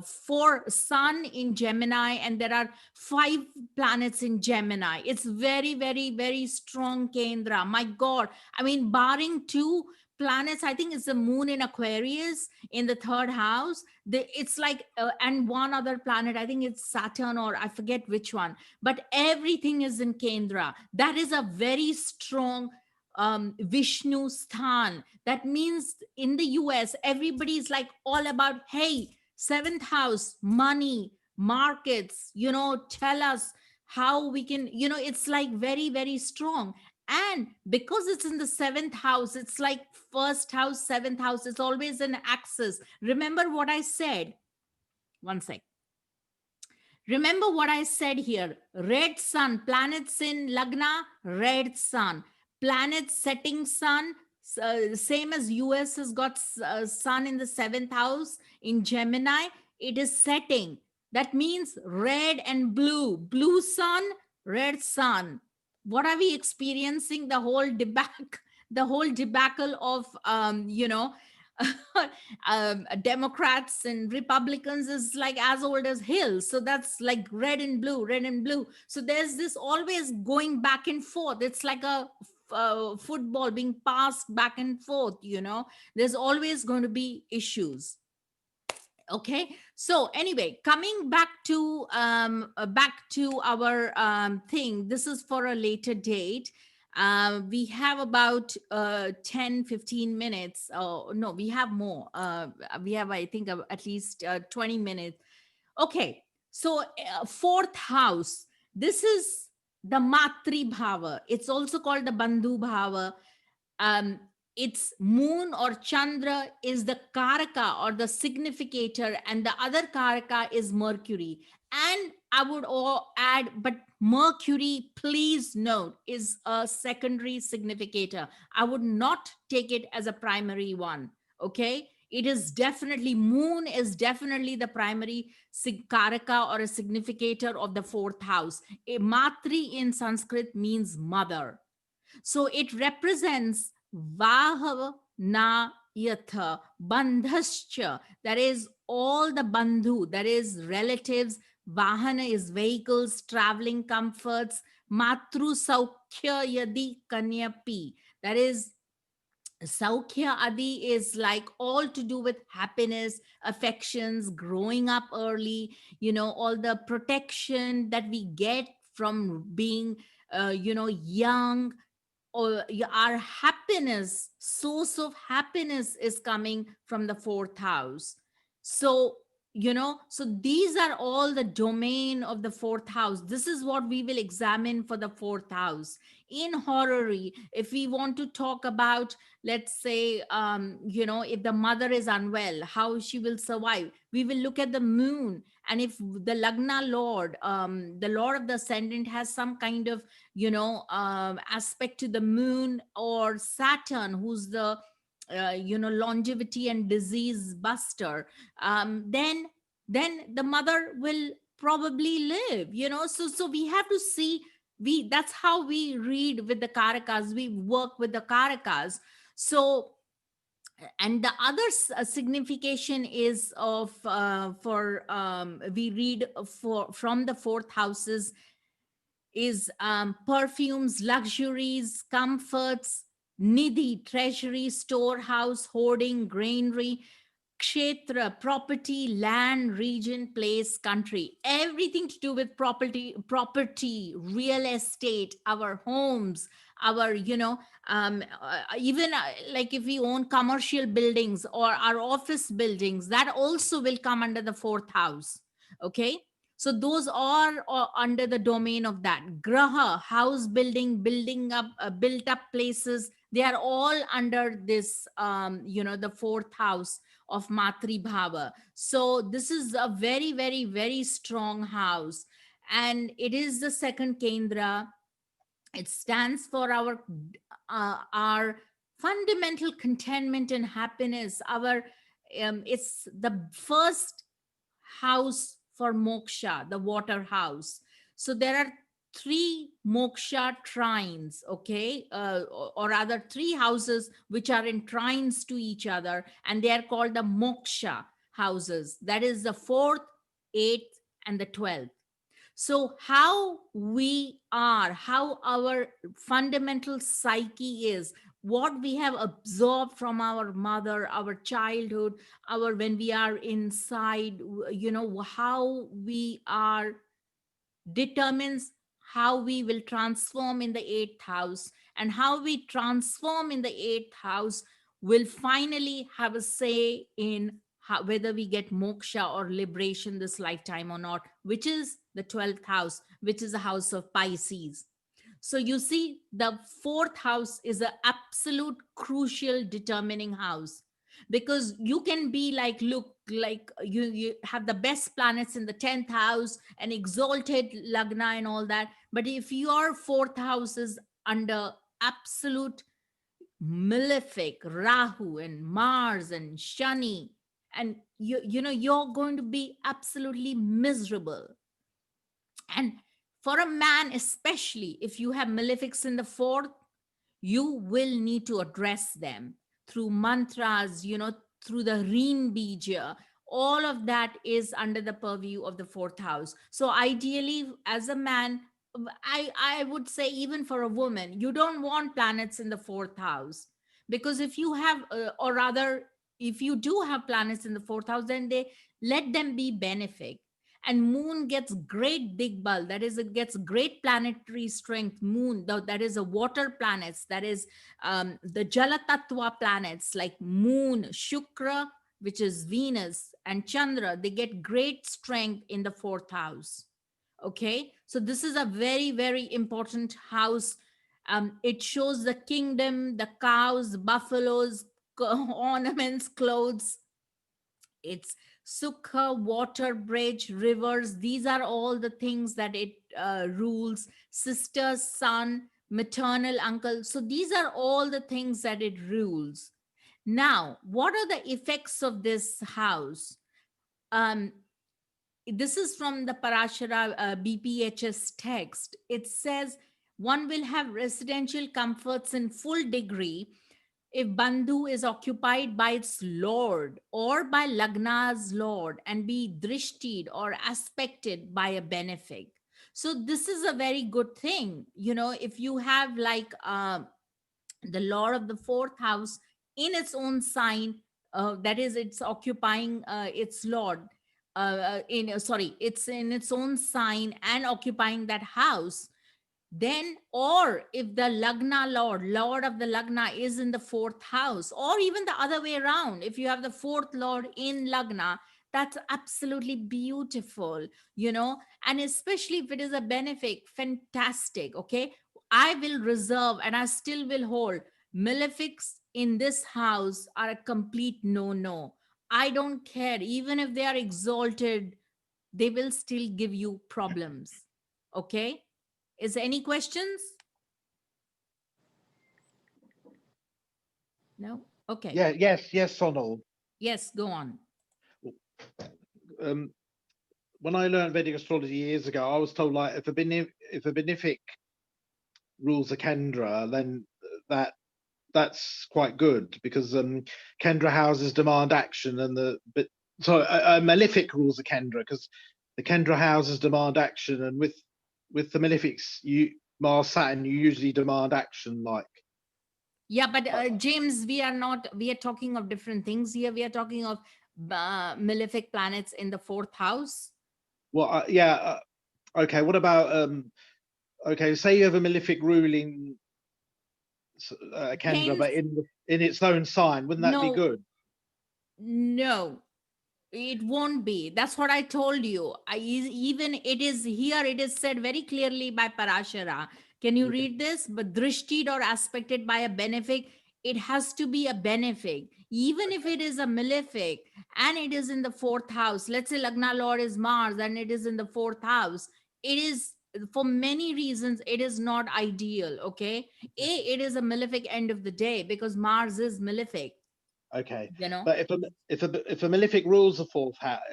four Sun in Gemini, and there are 5 planets in Gemini. It's very, very, very strong Kendra. My God, I mean, barring two planets, I think it's the moon in Aquarius in the third house. It's like, and one other planet, I think it's Saturn, or I forget which one, but everything is in Kendra. That is a very strong Vishnu sthan. That means in the US, everybody's like all about, hey, seventh house, money, markets, tell us how we can, it's like very, very strong. And because it's in the seventh house, it's like first house, seventh house, it's always an axis. Remember what I said? One sec. Remember what I said here. Red sun, planets in Lagna, red sun. Planets setting sun, same as US has got sun in the seventh house in Gemini, it is setting. That means red and blue. Blue sun, red sun. What are we experiencing? The whole debacle, the whole debacle of, Democrats and Republicans is like as old as hills. So that's like red and blue, red and blue. So there's this always going back and forth. It's like a football being passed back and forth. There's always going to be issues. Okay, so anyway, coming back to our thing. This is for a later date. We have about 10-15 minutes. Oh no, we have more. We have, I think, at least 20 minutes. Okay, so fourth house, this is the Matri Bhava. It's also called the Bandhu Bhava. um, its moon or Chandra is the Karaka or the significator, and the other Karaka is Mercury. And I would add, but Mercury, please note, is a secondary significator. I would not take it as a primary one. Okay. It is definitely, moon is definitely the primary Karaka or a significator of the fourth house. A Matri in Sanskrit means mother. So it represents Vahava na yatha bandhascha. That is all the bandhu, that is relatives. Vahana is vehicles, traveling comforts. Matru saukhya yadi kanyapi. That is Saukhya Adi is like all to do with happiness, affections, growing up early, all the protection that we get from being, young, or our happiness, source of happiness is coming from the fourth house. So so these are all the domain of the fourth house. This is what we will examine for the fourth house. In horary, if we want to talk about, let's say, if the mother is unwell, how she will survive, we will look at the moon. And if the Lagna lord, the lord of the ascendant, has some kind of aspect to the moon, or Saturn, who's the longevity and disease buster, then the mother will probably live. So we have to see, that's how we read with the karakas, we work with the karakas. So, and the other signification is of for we read for from the fourth houses is perfumes, luxuries, comforts, nidhi, treasury, storehouse, hoarding, granary, kshetra, property, land, region, place, country. Everything to do with property, real estate, our homes, our, even like if we own commercial buildings or our office buildings, that also will come under the fourth house. Okay. So those are under the domain of that. Graha, house building, building up, built up places, they are all under this, the fourth house of Matri Bhava. So this is a very, very, very strong house. And it is the second Kendra. It stands for our fundamental contentment and happiness. It's the first house for moksha, the water house. So there are three moksha trines, okay, or rather three houses which are in trines to each other, and they are called the moksha houses. That is the fourth, eighth, and the 12th. So, how we are, how our fundamental psyche is, what we have absorbed from our mother, our childhood, our when we are inside, how we are determines how we will transform in the eighth house, and how we transform in the eighth house will finally have a say in whether we get moksha or liberation this lifetime or not, which is the 12th house, which is the house of Pisces. So you see, the fourth house is an absolute crucial determining house, because you can be like, look, like you have the best planets in the 10th house and exalted lagna and all that. But if your fourth house is under absolute malefic Rahu and Mars and Shani, and you're going to be absolutely miserable. And for a man, especially if you have malefics in the fourth, you will need to address them through mantras, through the Reen Bija. All of that is under the purview of the fourth house. So ideally, as a man, I would say, even for a woman, you don't want planets in the fourth house, because if you have, or rather, if you do have planets in the fourth house, then they let them be benefic. And moon gets great digbal, that is, it gets great planetary strength. Moon, that is a water planets, that is the jala tattva planets like moon, shukra, which is Venus, and Chandra, they get great strength in the fourth house. Okay, so this is a very, very important house. It shows the kingdom, the cows, buffaloes, ornaments, clothes. It's Sukha, water, bridge, rivers. These are all the things that it rules. Sister, son, maternal uncle. So these are all the things that it rules. Now, what are the effects of this house? Um, this is from the Parashara BPHS text. It says one will have residential comforts in full degree if Bandhu is occupied by its lord or by Lagna's lord and be drishtied or aspected by a benefic. So this is a very good thing. If you have like the lord of the fourth house in its own sign, that is, it's occupying its lord, in sorry, it's in its own sign and occupying that house. Then, or if the lagna lord of the lagna is in the fourth house, or even the other way around, if you have the fourth lord in lagna, that's absolutely beautiful, and especially if it is a benefic, fantastic. Okay, I will reserve and I still will hold, malefics in this house are a complete no. I don't care, even if they are exalted, they will still give you problems. Okay, is there any questions? No? Okay. Yeah, yes, Sonal. Yes, go on. Um, when I learned Vedic astrology years ago, I was told like if a benefic rules a Kendra, then that's quite good because Kendra houses demand action, and a malefic rules a Kendra because the Kendra houses demand action, and with the malefics, Mars Saturn, you usually demand action like. Yeah, but James, we are talking of different things here. We are talking of malefic planets in the fourth house. Well, yeah. Okay. What about okay? Say you have a malefic ruling Kendra, Hence, but in its own sign, wouldn't that be no, good? no, it won't be. That's what I told you. Even it is here, it is said very clearly by Parashara. Can you Okay. read this? But drishtid or aspected by a benefic, it has to be a benefic. Even if it is a malefic and it is in the fourth house, let's say Lagna Lord is Mars and it is in the fourth house, it is, for many reasons, it is not ideal. Okay. It is a malefic end of the day because Mars is malefic, Okay, you know. but if a malefic rules a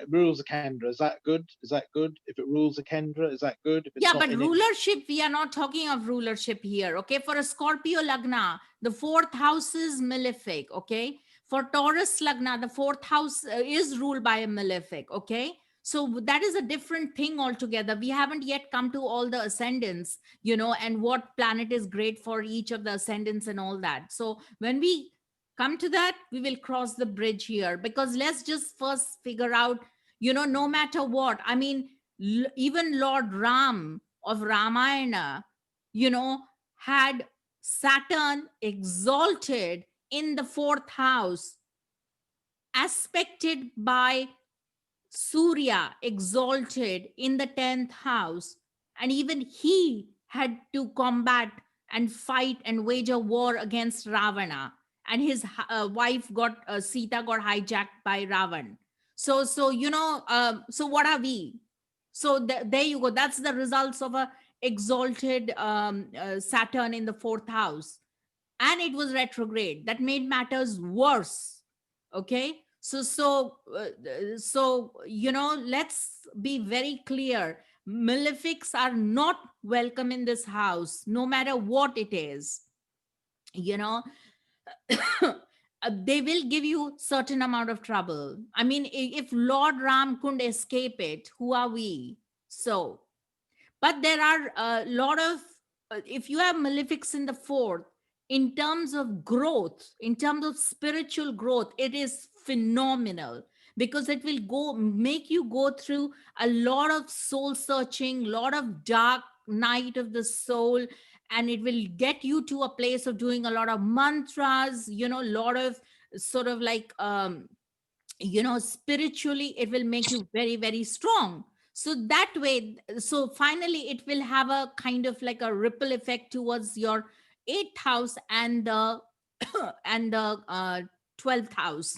rules a Kendra, is that good? Is that good? If it rules a Kendra, is that good? If it's Yeah, not but in it, rulership, we are not talking of rulership here. Okay. For a Scorpio Lagna, the fourth house is malefic. Okay. For Taurus Lagna, the fourth house is ruled by a malefic. Okay. So that is a different thing altogether. We haven't yet come to all the ascendants, and what planet is great for each of the ascendants and all that. So when we come to that, we will cross the bridge here, because let's just first figure out, no matter what, I mean, even Lord Ram of Ramayana, you know, had Saturn exalted in the fourth house, aspected by Surya exalted in the 10th house, and even he had to combat and fight and wage a war against Ravana, and his wife got Sita got hijacked by Ravan. So what are we? So there you go. That's the results of a exalted Saturn in the fourth house, and it was retrograde. That made matters worse. Okay, so let's be very clear. Malefics are not welcome in this house, no matter what it is. you know they will give you certain amount of trouble. I mean, if Lord Ram couldn't escape it, who are we? So, but there are a lot of, if you have malefics in the fourth, in terms of growth, in terms of spiritual growth, it is phenomenal, because it will go make you go through a lot of soul searching, lot of dark night of the soul, and it will get you to a place of doing a lot of mantras, a lot of sort of like spiritually it will make you very, very strong. So that way, so finally it will have a kind of like a ripple effect towards your eighth house and the and the 12th house.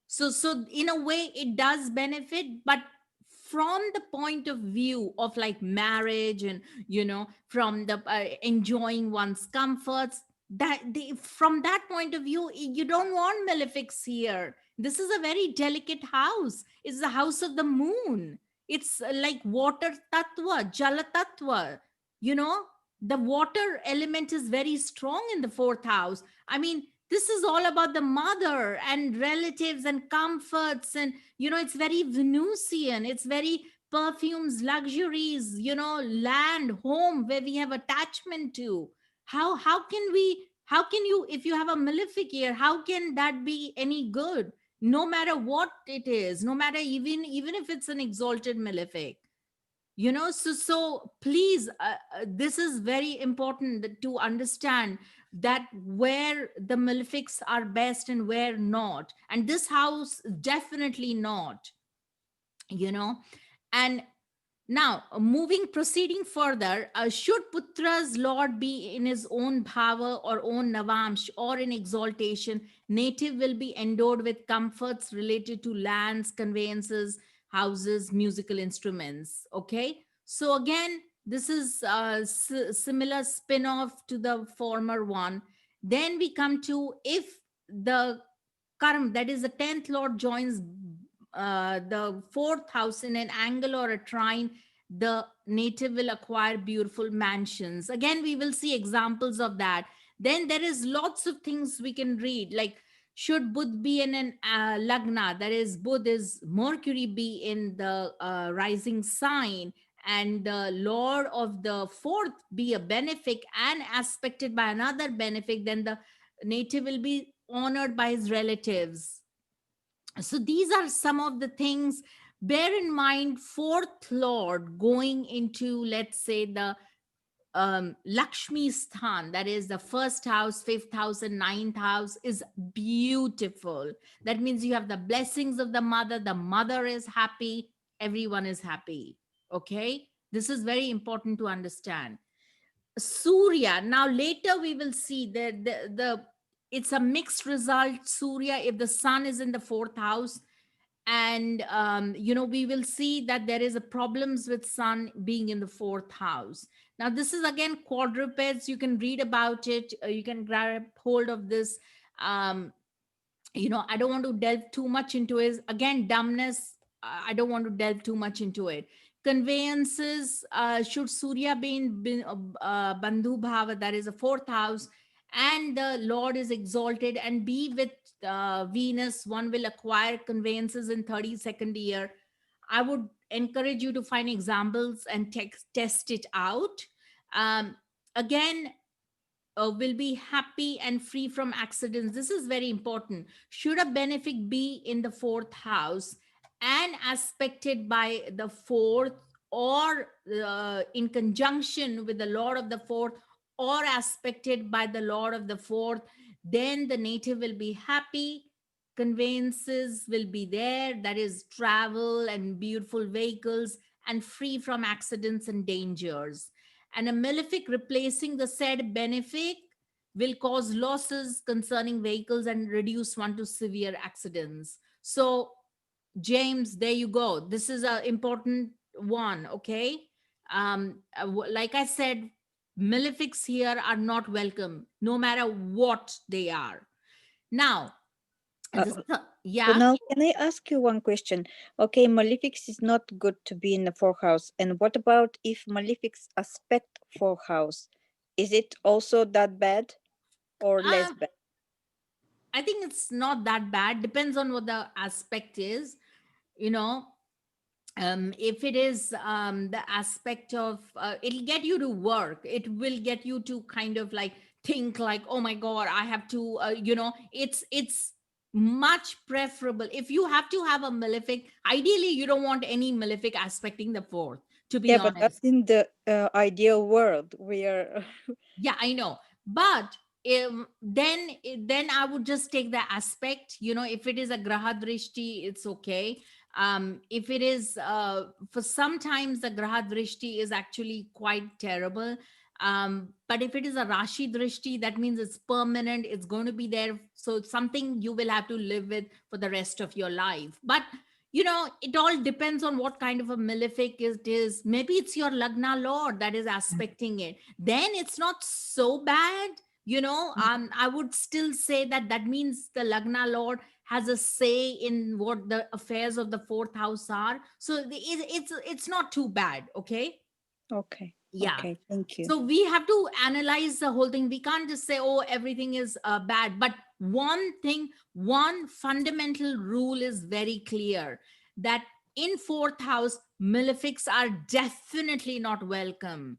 So in a way it does benefit, but from the point of view of like marriage, and from the enjoying one's comforts, from that point of view, you don't want malefics here. This is a very delicate house. It's the house of the moon. It's like water tattva, jala tattva. you know the water element is very strong in the fourth house. I mean, this is all about the mother and relatives and comforts, and it's very Venusian. It's very perfumes, luxuries, land, home, where we have attachment to. How can you, if you have a malefic here, how can that be any good? No matter what it is, no matter, even if it's an exalted malefic. So please, this is very important to understand, that where the malefics are best and where not, and this house definitely not. you know and now, proceeding further, should Putra's lord be in his own bhava or own navamsh or in exaltation, native will be endowed with comforts related to lands, conveyances, houses, musical instruments. Okay, so again, this is a similar spin off to the former one. Then we come to, if the karm, that is the 10th lord, joins the fourth house in an angle or a trine, the native will acquire beautiful mansions. Again, we will see examples of that. Then there is lots of things we can read, like, should Budh be in an lagna, that is, Budh is Mercury, be in the rising sign, and the lord of the fourth be a benefic and aspected by another benefic, then the native will be honored by his relatives. So these are some of the things. Bear in mind, fourth lord going into, let's say, the Lakshmi Sthan, that is the first house, fifth house, and ninth house, is beautiful. That means you have the blessings of the mother. The mother is happy. Everyone is happy. Okay. This is very important to understand. Surya. Now later we will see that the it's a mixed result. Surya, if the sun is in the fourth house, and we will see that there is a problems with sun being in the fourth house. Now this is again quadrupeds. You can read about it. You can grab hold of this. um, I don't want to delve too much into it. Again, dumbness, I don't want to delve too much into it. Conveyances, should Surya be in Bandhu Bhava, that is a fourth house, and the Lord is exalted, and be with Venus, one will acquire conveyances in 32nd year. I would encourage you to find examples and test it out. Um, Again, will be happy and free from accidents. This is very important. Should a benefic be in the fourth house and aspected by the fourth, or in conjunction with the Lord of the fourth, or aspected by the Lord of the fourth, then the native will be happy. Conveyances will be there, that is, travel and beautiful vehicles, and free from accidents and dangers. And a malefic replacing the said benefic will cause losses concerning vehicles and reduce one to severe accidents. So, James, there you go. This is an important one, okay? Like I said, malefics here are not welcome, no matter what they are. Now, Uh, this, So yeah. now, can I ask you one question? Okay, malefics is not good to be in the fourth house. And what about if malefics aspect fourth house? Is it also that bad or less Uh, bad? I think it's not that bad. Depends on what the aspect is. You know, if it is the aspect of it'll get you to work, it will get you to kind of like think like, oh my god, I have to it's much preferable. If you have to have a malefic, ideally you don't want any malefic aspecting the fourth, to be Yeah, but that's honest. in the ideal world where Yeah, I know. But then I would just take the aspect. If it is a graha drishti, it's okay. If it is for sometimes the graha drishti is actually quite terrible. But if it is a rashi drishti, that means it's permanent, it's going to be there, so it's something you will have to live with for the rest of your life. But it all depends on what kind of a malefic it is. Maybe it's your lagna lord that is aspecting it, then it's not so bad. I would still say that that means the lagna lord has a say in what the affairs of the fourth house are, so it's not too bad, okay? okay, Yeah. okay, thank you. So we have to analyze the whole thing. We can't just say, oh, everything is bad. But one fundamental rule is very clear, that in fourth house, malefics are definitely not welcome.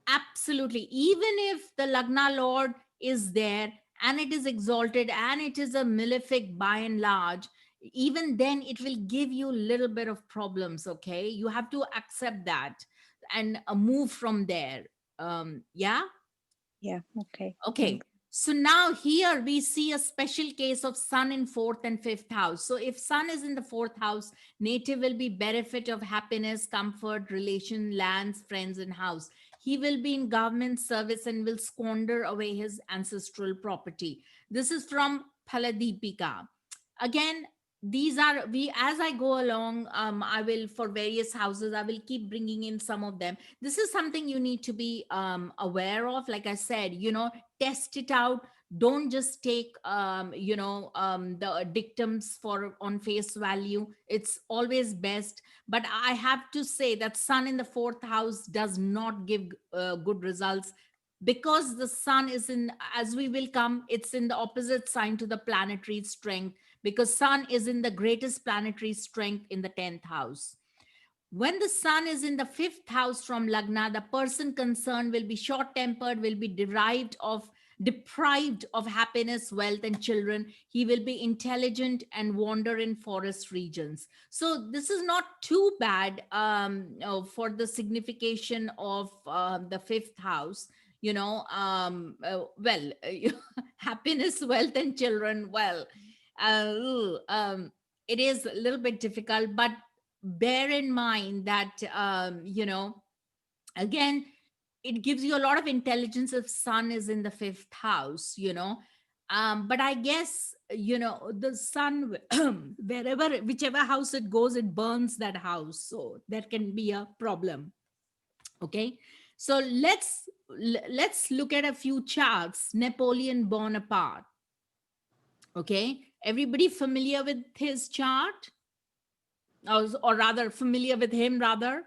Absolutely. Even if the Lagna Lord is there and it is exalted and it is a malefic by and large, even then it will give you a little bit of problems. Okay. You have to accept that and move from there. Yeah. Yeah, okay, Okay. thanks. So now here we see a special case of sun in fourth and fifth house. So if sun is in the fourth house, native will be benefit of happiness, comfort, relation, lands, friends, and house. He will be in government service and will squander away his ancestral property. This is from Paladipika. Again, these are we as I go along, I will, for various houses, I will keep bringing in some of them. This is something you need to be aware of. Like I said, test it out. Don't just take the dictums for on face value. It's always best. But I have to say that sun in the fourth house does not give good results, because the sun is in, as we will come, it's in the opposite sign to the planetary strength, because sun is in the greatest planetary strength in the 10th house. When the sun is in the fifth house from Lagna, the person concerned will be short tempered, will be deprived of happiness, wealth, and children. He will be intelligent and wander in forest regions. So, this is not too bad for the signification of the fifth house. Well, happiness, wealth, and children. Well, it is a little bit difficult, but bear in mind that again, it gives you a lot of intelligence if sun is in the fifth house. But I guess the sun wherever, whichever house it goes, it burns that house, so that can be a problem. Okay, so let's look at a few charts. Napoleon Bonaparte. Okay, everybody familiar with his chart, or rather familiar with him rather?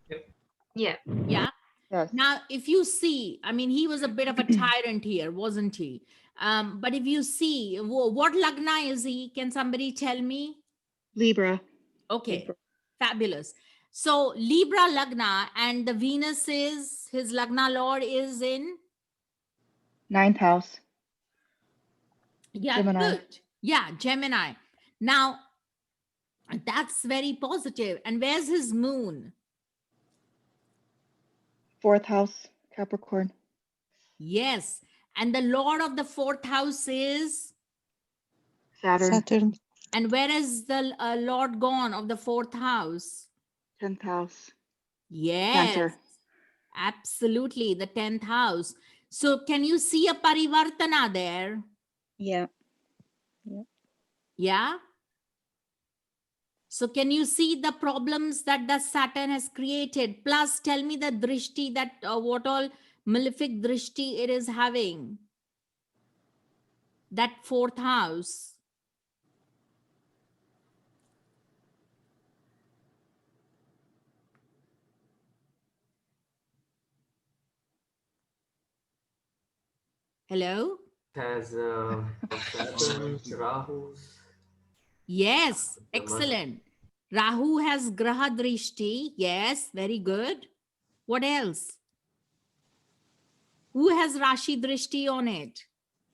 Yep. Yeah. Yeah. Yes. Now, if you see, I mean, he was a bit of a tyrant here, wasn't he? But if you see, what lagna is he? Can somebody tell me? Libra. Okay, Libra. fabulous. So Libra Lagna, and the Venus is, his Lagna Lord is in, 9th house, yeah, Gemini. good. Yeah, Gemini. Now, that's very positive. And where's his moon? 4th house, Capricorn. Yes. And the Lord of the fourth house is, Saturn. Saturn. and where is the Lord gone of the fourth house? 10th house, Yes, Cancer. absolutely, the 10th house. So can you see a parivartana there? Yeah. Yeah. So can you see the problems that the Saturn has created? Plus, tell me the drishti, that what all malefic drishti it is having. That fourth house. Hello? It has Saturns, Rahus, Yes, the month. excellent. Rahu has graha drishti. Yes, very good. What else? Who has Rashi drishti on it?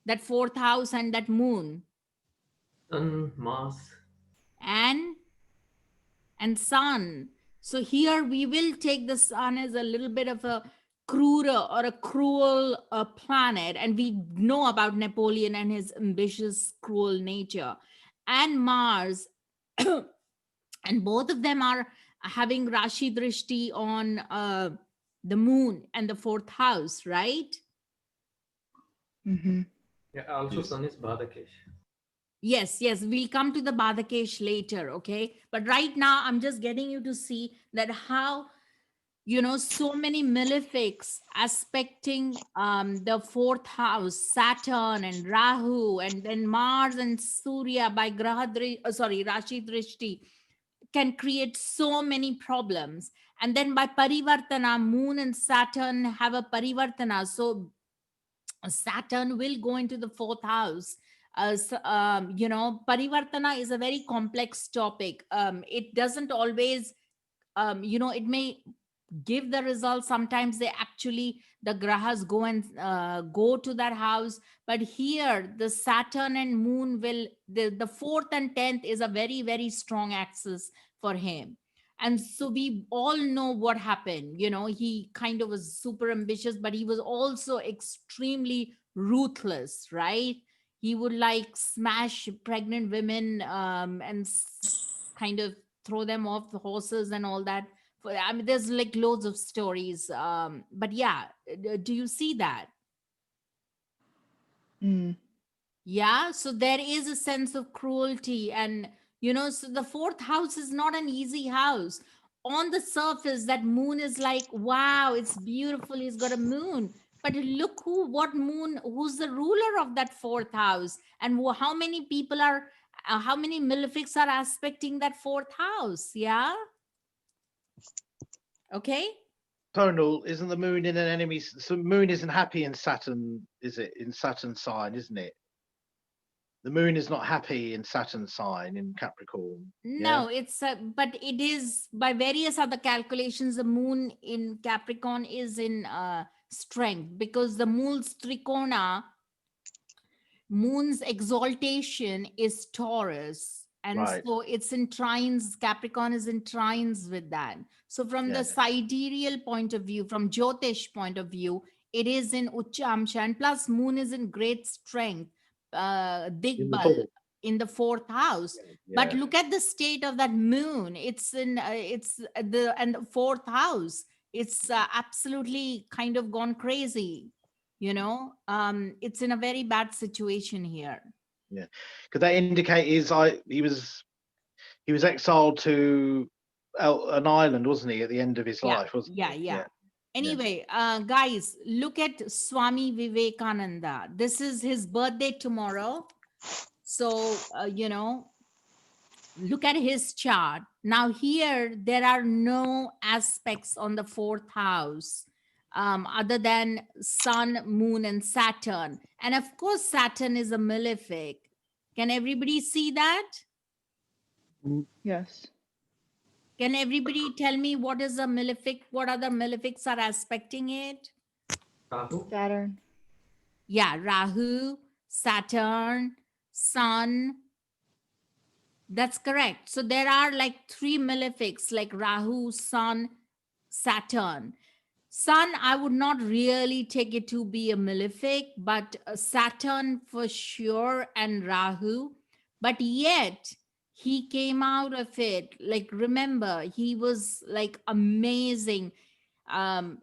That fourth house and that moon. Sun, Mars. And sun. So here we will take the sun as a little bit of a cruder or a cruel planet, and we know about Napoleon and his ambitious, cruel nature, and Mars. And both of them are having Rashi Drishti on the moon and the fourth house, right? Mm-hmm. Yeah, also Yes. Sun is Badakesh. Yes, we'll come to the Badakesh later, okay? But right now, I'm just getting you to see that how, so many malefics aspecting the fourth house, Saturn and Rahu, and then Mars and Surya by Rashi Drishti can create so many problems. And then by Parivartana, Moon and Saturn have a Parivartana. So Saturn will go into the fourth house. Parivartana is a very complex topic. It doesn't always, it may give the results. Sometimes they actually, the grahas go and go to that house. But here, the Saturn and Moon will, the fourth and 10th is a very, very strong axis for him. And so we all know what happened. He kind of was super ambitious, but he was also extremely ruthless, right? He would like smash pregnant women and kind of throw them off the horses and all that. I mean, there's like loads of stories. But yeah, do you see that? Mm. Yeah. So there is a sense of cruelty. And, so the fourth house is not an easy house. On the surface, that moon is like, wow, it's beautiful. He's got a moon. But look who's the ruler of that fourth house, and how many people are, how many malefics are aspecting that fourth house? Yeah. Okay. Tonal, isn't the moon in an enemy? So moon isn't happy in Saturn, is it? In Saturn sign, isn't it? The moon is not happy in Saturn sign in Capricorn. No, it's but it is by various other calculations. The moon in Capricorn is in strength, because the moon's trikona, moon's exaltation is Taurus, and Right. so it's in trines. Capricorn is in trines with that. So from Yeah. the sidereal point of view, from Jyotish point of view, it is in Uchamsha, and plus moon is in great strength, In the Digbal, fourth. in the fourth house. But Yeah. look at the state of that moon. It's in the fourth house. It's absolutely kind of gone crazy. It's in a very bad situation here. Could that indicate he was exiled to an island, wasn't he, at the end of his Yeah, life? Wasn't yeah, he? yeah. Anyway, guys, look at Swami Vivekananda. This is his birthday tomorrow. So, look at his chart. Now, here, there are no aspects on the fourth house other than Sun, Moon, and Saturn. And of course, Saturn is a malefic. Can everybody see that? Yes. Can everybody tell me what is a malefic? What other malefics are aspecting it? Rahu. Saturn. Yeah, Rahu, Saturn, Sun. That's correct. So there are like three malefics like Rahu, Sun, Saturn. Sun, I would not really take it to be a malefic, but Saturn for sure and Rahu. But yet he came out of it. Like, remember, he was like amazing.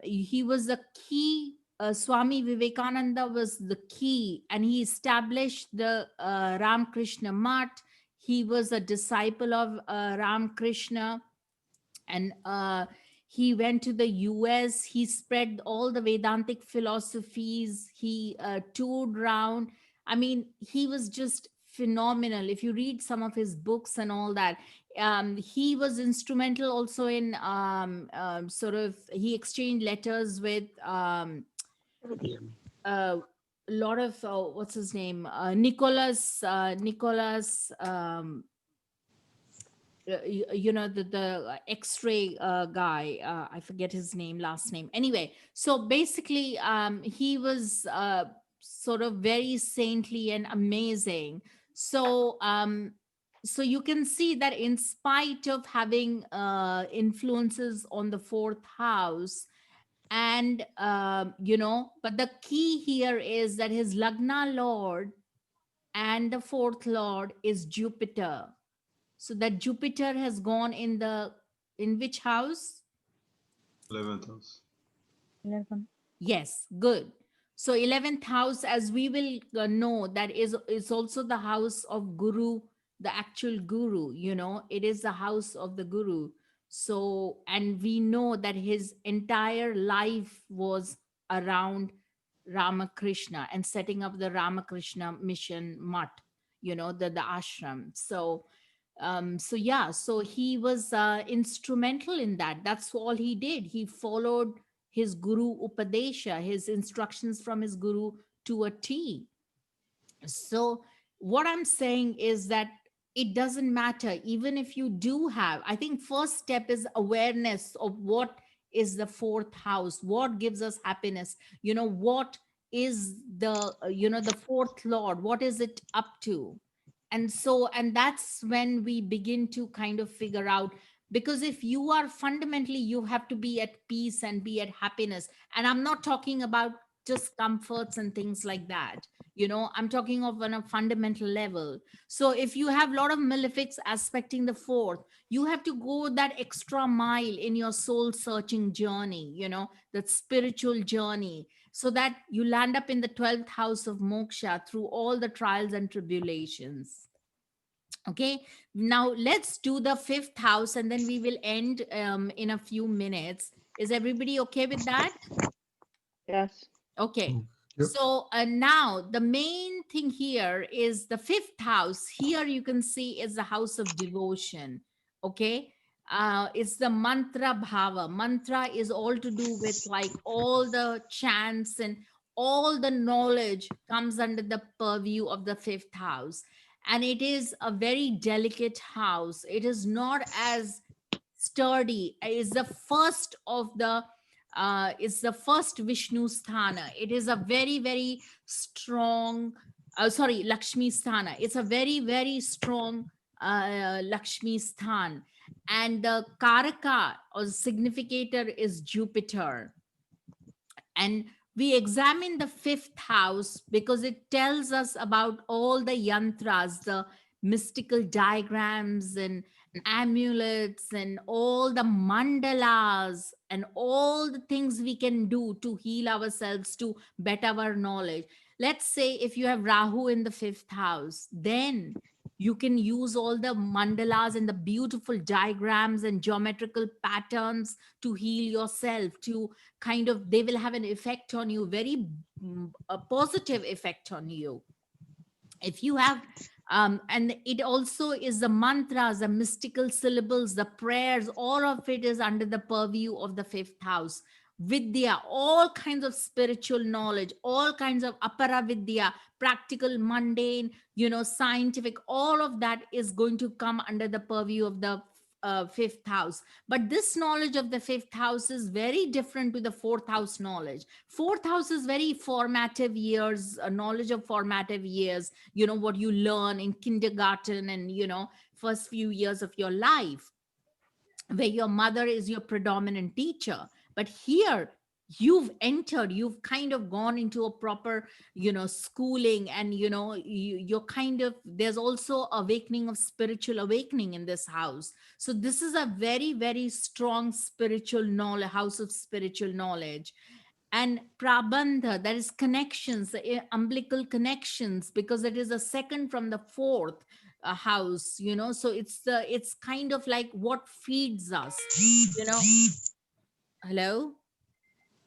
He was the key. Swami Vivekananda was the key, and he established the Ram Krishna Math. He was a disciple of Ram Krishna, and he went to the US. He spread all the Vedantic philosophies. He toured around. I mean, he was just phenomenal. If you read some of his books and all that, he was instrumental also in sort of, he exchanged letters with a lot of what's his name, Nicholas you know, the x-ray guy, I forget his name, last name. Anyway, so basically he was sort of very saintly and amazing. So so you can see that in spite of having influences on the fourth house, and you know, but the key here is that his lagna lord and the fourth lord is Jupiter. So that Jupiter has gone in the, in which house? 11th house. 11. Yes, good. So 11th house, as we will know, that is also the house of Guru, the actual Guru, you know, it is the house of the Guru. So, and we know that his entire life was around Ramakrishna and setting up the Ramakrishna mission mutt, you know, the ashram. So, so yeah, so he was instrumental in that. That's all he did. He followed his guru upadesha, his instructions from his guru to a T. So what I'm saying is that it doesn't matter, even if you do have, I think first step is awareness of what is the fourth house, what gives us happiness, you know, what is the you know, the fourth lord, what is it up to. And so, and that's when we begin to kind of figure out, because if you are fundamentally, you have to be at peace and be at happiness. And I'm not talking about just comforts and things like that, you know, I'm talking of on a fundamental level. So if you have a lot of malefics aspecting the fourth, you have to go that extra mile in your soul searching journey, you know, that spiritual journey, so that you land up in the 12th house of moksha through all the trials and tribulations. Okay, now let's do the fifth house and then we will end in a few minutes. Is everybody okay with that? Yes. Okay. Yep. So now the main thing here is the fifth house. Here you can see is the house of devotion. Okay. It's the mantra bhava. Mantra is all to do with like all the chants and all the knowledge comes under the purview of the fifth house. And it is a very delicate house. It is not as sturdy. It's the first of the it's the first Vishnu sthana. It is a very, very strong, sorry, Lakshmi sthana. It's a very, very strong Lakshmi sthan. And the Karaka or significator is Jupiter. And we examine the fifth house because it tells us about all the yantras, the mystical diagrams and amulets and all the mandalas and all the things we can do to heal ourselves, to better our knowledge. Let's say if you have Rahu in the fifth house, then you can use all the mandalas and the beautiful diagrams and geometrical patterns to heal yourself, to kind of, they will have an effect on you, very a positive effect on you. If you have and it also is the mantras, the mystical syllables, the prayers, all of it is under the purview of the fifth house. Vidya, all kinds of spiritual knowledge, all kinds of apara vidya, practical, mundane, you know, scientific, all of that is going to come under the purview of the fifth house. But this knowledge of the fifth house is very different to the fourth house knowledge. Fourth house is very formative years, knowledge of formative years, what you learn in kindergarten and, first few years of your life, where your mother is your predominant teacher. But here, you've kind of gone into a proper, schooling, and, you're kind of, there's also awakening of spiritual awakening in this house. So this is a very, very strong spiritual knowledge, house of spiritual knowledge. And prabandha, that is connections, the umbilical connections, because it is a second from the fourth house, so it's kind of like what feeds us, hello.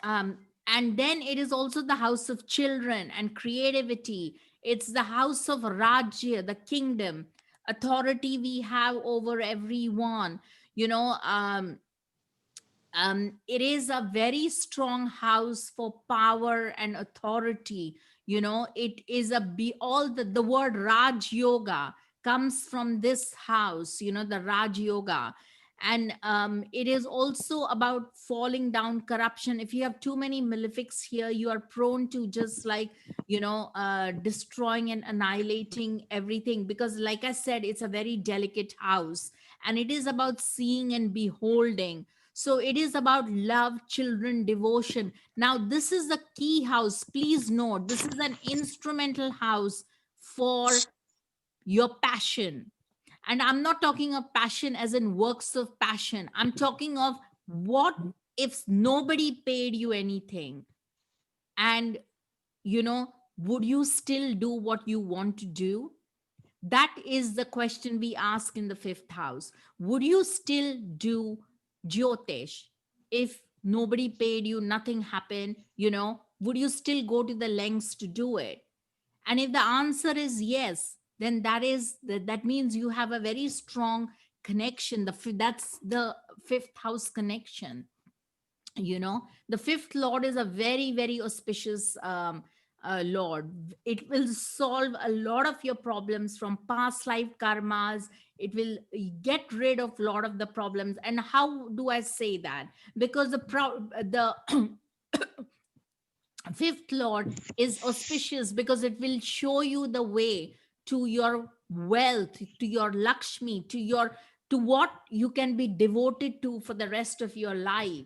um and then it is also the house of children and creativity. It's the house of Rajya, the kingdom, authority we have over everyone, you know um it is a very strong house for power and authority. It is all the word Raj Yoga comes from this house, the Raj Yoga. And it is also about falling down corruption. If you have too many malefics here, you are prone to just like, destroying and annihilating everything, because like I said, it's a very delicate house, and it is about seeing and beholding. So it is about love, children, devotion. Now, this is the key house. Please note, this is an instrumental house for your passion. And I'm not talking of passion as in works of passion. I'm talking of what if nobody paid you anything? And, would you still do what you want to do? That is the question we ask in the fifth house. Would you still do Jyotish if nobody paid you, nothing happened? Would you still go to the lengths to do it? And if the answer is yes, then that means you have a very strong connection. That's the fifth house connection. The fifth lord is a very, very auspicious lord. It will solve a lot of your problems from past life karmas. It will get rid of a lot of the problems. And how do I say that? Because the fifth lord is auspicious because it will show you the way to your wealth, to your Lakshmi, to what you can be devoted to for the rest of your life.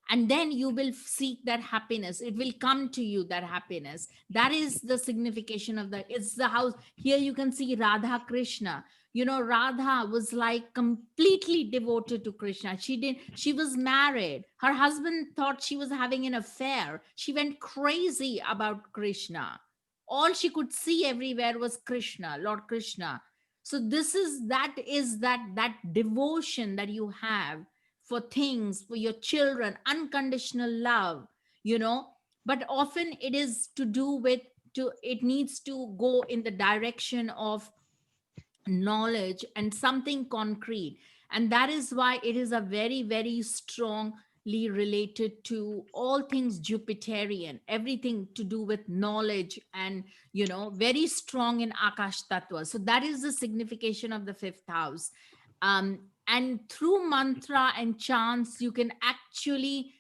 And then you will seek that happiness. It will come to you, that happiness. That is the signification of it's the house. Here you can see Radha Krishna. Radha was like completely devoted to Krishna. She was married. Her husband thought she was having an affair. She went crazy about Krishna. All she could see everywhere was Krishna, Lord Krishna. So that devotion that you have for things, for your children, unconditional love, but often it is to do with, it needs to go in the direction of knowledge and something concrete. And that is why it is a very, very strongly related to all things Jupiterian, everything to do with knowledge, and very strong in Akash Tattva. So that is the signification of the fifth house. And through mantra and chants, you can actually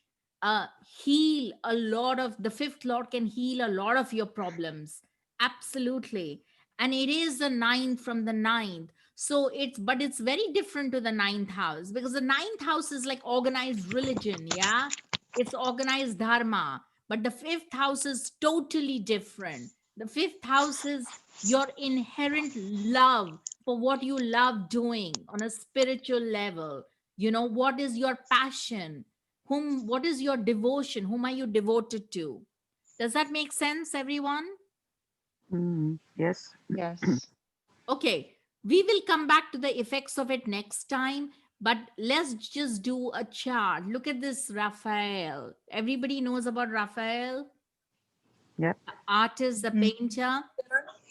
heal a lot of, the fifth lord can heal a lot of your problems. Absolutely. And it is the ninth from the ninth. So it's very different to the ninth house, because the ninth house is like organized religion. Yeah. It's organized dharma. But the fifth house is totally different. The fifth house is your inherent love for what you love doing on a spiritual level. What is your passion? What is your devotion? Whom are you devoted to? Does that make sense, everyone? Yes. Yes. Okay, we will come back to the effects of it next time, but let's just do a chart. Look at this Raphael. Everybody knows about Raphael? Yep. Artist, the painter.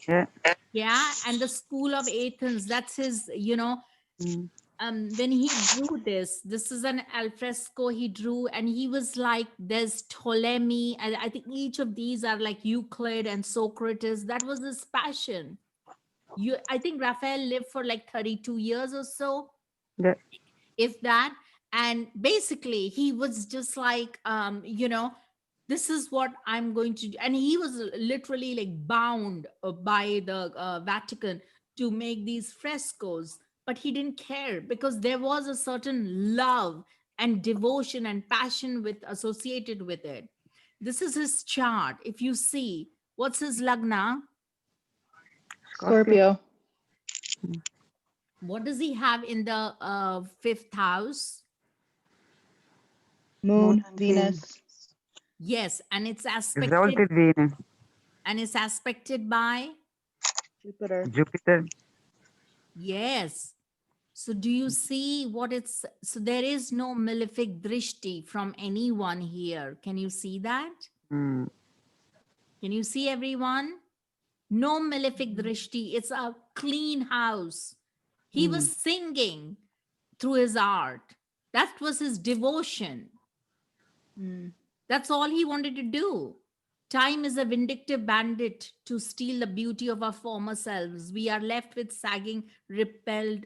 Yeah. Yeah, and the School of Athens, that's his, Mm. when he drew this is an alfresco he drew, and he was like, there's Ptolemy, and I think each of these are like Euclid and Socrates. That was his passion. I think Raphael lived for like 32 years or so. Yeah. if that. And basically he was just like, this is what I'm going to do. And he was literally like bound by the Vatican to make these frescoes, but he didn't care because there was a certain love and devotion and passion with associated with it. This is his chart. If you see, what's his lagna? Scorpio. Scorpio. What does he have in the fifth house? Moon, and Venus. Yes, and it's aspected, Exalted Venus. and it's aspected by, Jupiter. Jupiter. yes. So do you see what it's, so there is no malefic drishti from anyone here. Can you see that? Mm. Can you see everyone? No malefic drishti. It's a clean house. He was singing through his art. That was his devotion. Mm. That's all he wanted to do. Time is a vindictive bandit to steal the beauty of our former selves. We are left with sagging, rippled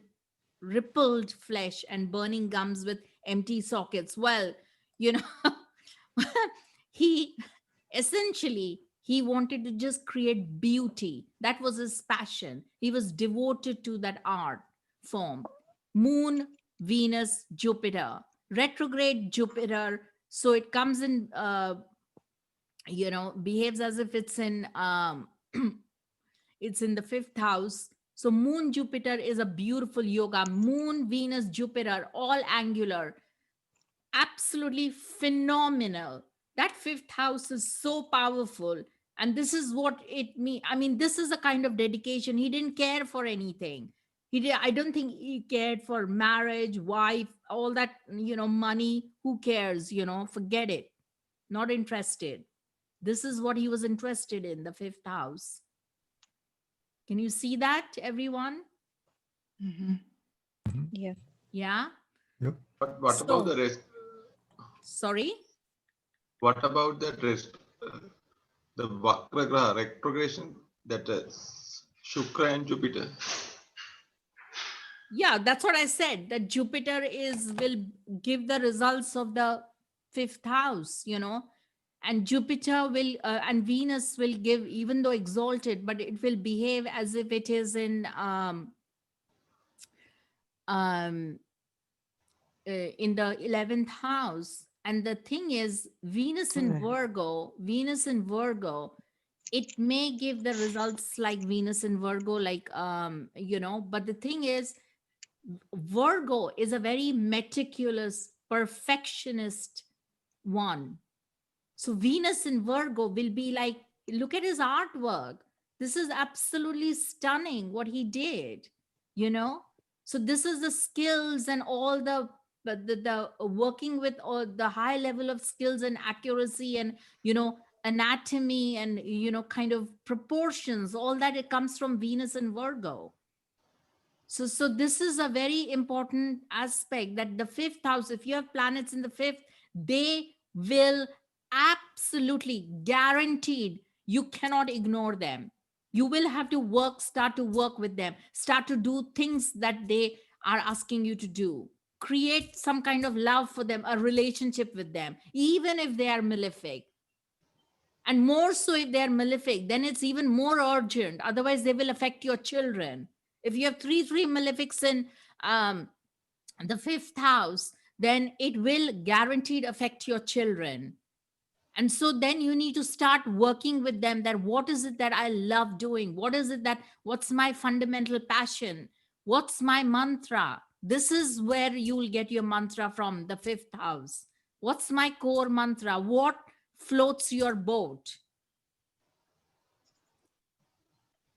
flesh and burning gums with empty sockets. Well, you know, he essentially he wanted to just create beauty. That was his passion. He was devoted to that art form. Moon, Venus, Jupiter, retrograde Jupiter. So it comes in, behaves as if it's in it's in the fifth house. So Moon Jupiter is a beautiful yoga. Moon, Venus, Jupiter, all angular, absolutely phenomenal. That fifth house is so powerful. And this is what it means. I mean, this is a kind of dedication. He didn't care for anything. I don't think he cared for marriage, wife, all that, money. Who cares? Forget it. Not interested. This is what he was interested in, the fifth house. Can you see that, everyone? Mm-hmm. Yeah. Yeah. But what So- about the rest? Sorry. What about the rest? The Vakragraha retrogression, that is Shukra and Jupiter. Yeah, that's what I said. That Jupiter will give the results of the fifth house, and Jupiter will and Venus will give, even though exalted, but it will behave as if it is in the 11th house. And the thing is, Venus in Virgo, it may give the results like Venus in Virgo, like but the thing is, Virgo is a very meticulous, perfectionist one. So Venus in Virgo will be like, look at his artwork. This is absolutely stunning what he did, So this is the skills and all the working with all the high level of skills and accuracy and, anatomy and, kind of proportions, all that it comes from Venus and Virgo. So this is a very important aspect, that the fifth house, if you have planets in the fifth, they will absolutely guaranteed, you cannot ignore them. You will have to start to work with them, start to do things that they are asking you to do. Create some kind of love for them, a relationship with them, even if they are malefic. And more so if they're malefic, then it's even more urgent. Otherwise, they will affect your children. If you have three malefics in the fifth house, then it will guaranteed affect your children. And so then you need to start working with them, that what is it that I love doing? What's my fundamental passion? What's my mantra? This is where you will get your mantra from, the fifth house. What's my core mantra? What floats your boat?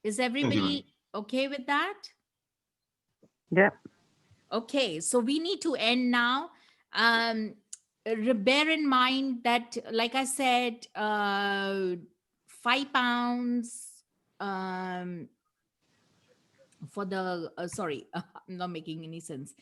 Is everybody okay with that? Yeah. Okay, so we need to end now. Bear in mind that, like I said, £5 for the, sorry, I'm not making any sense.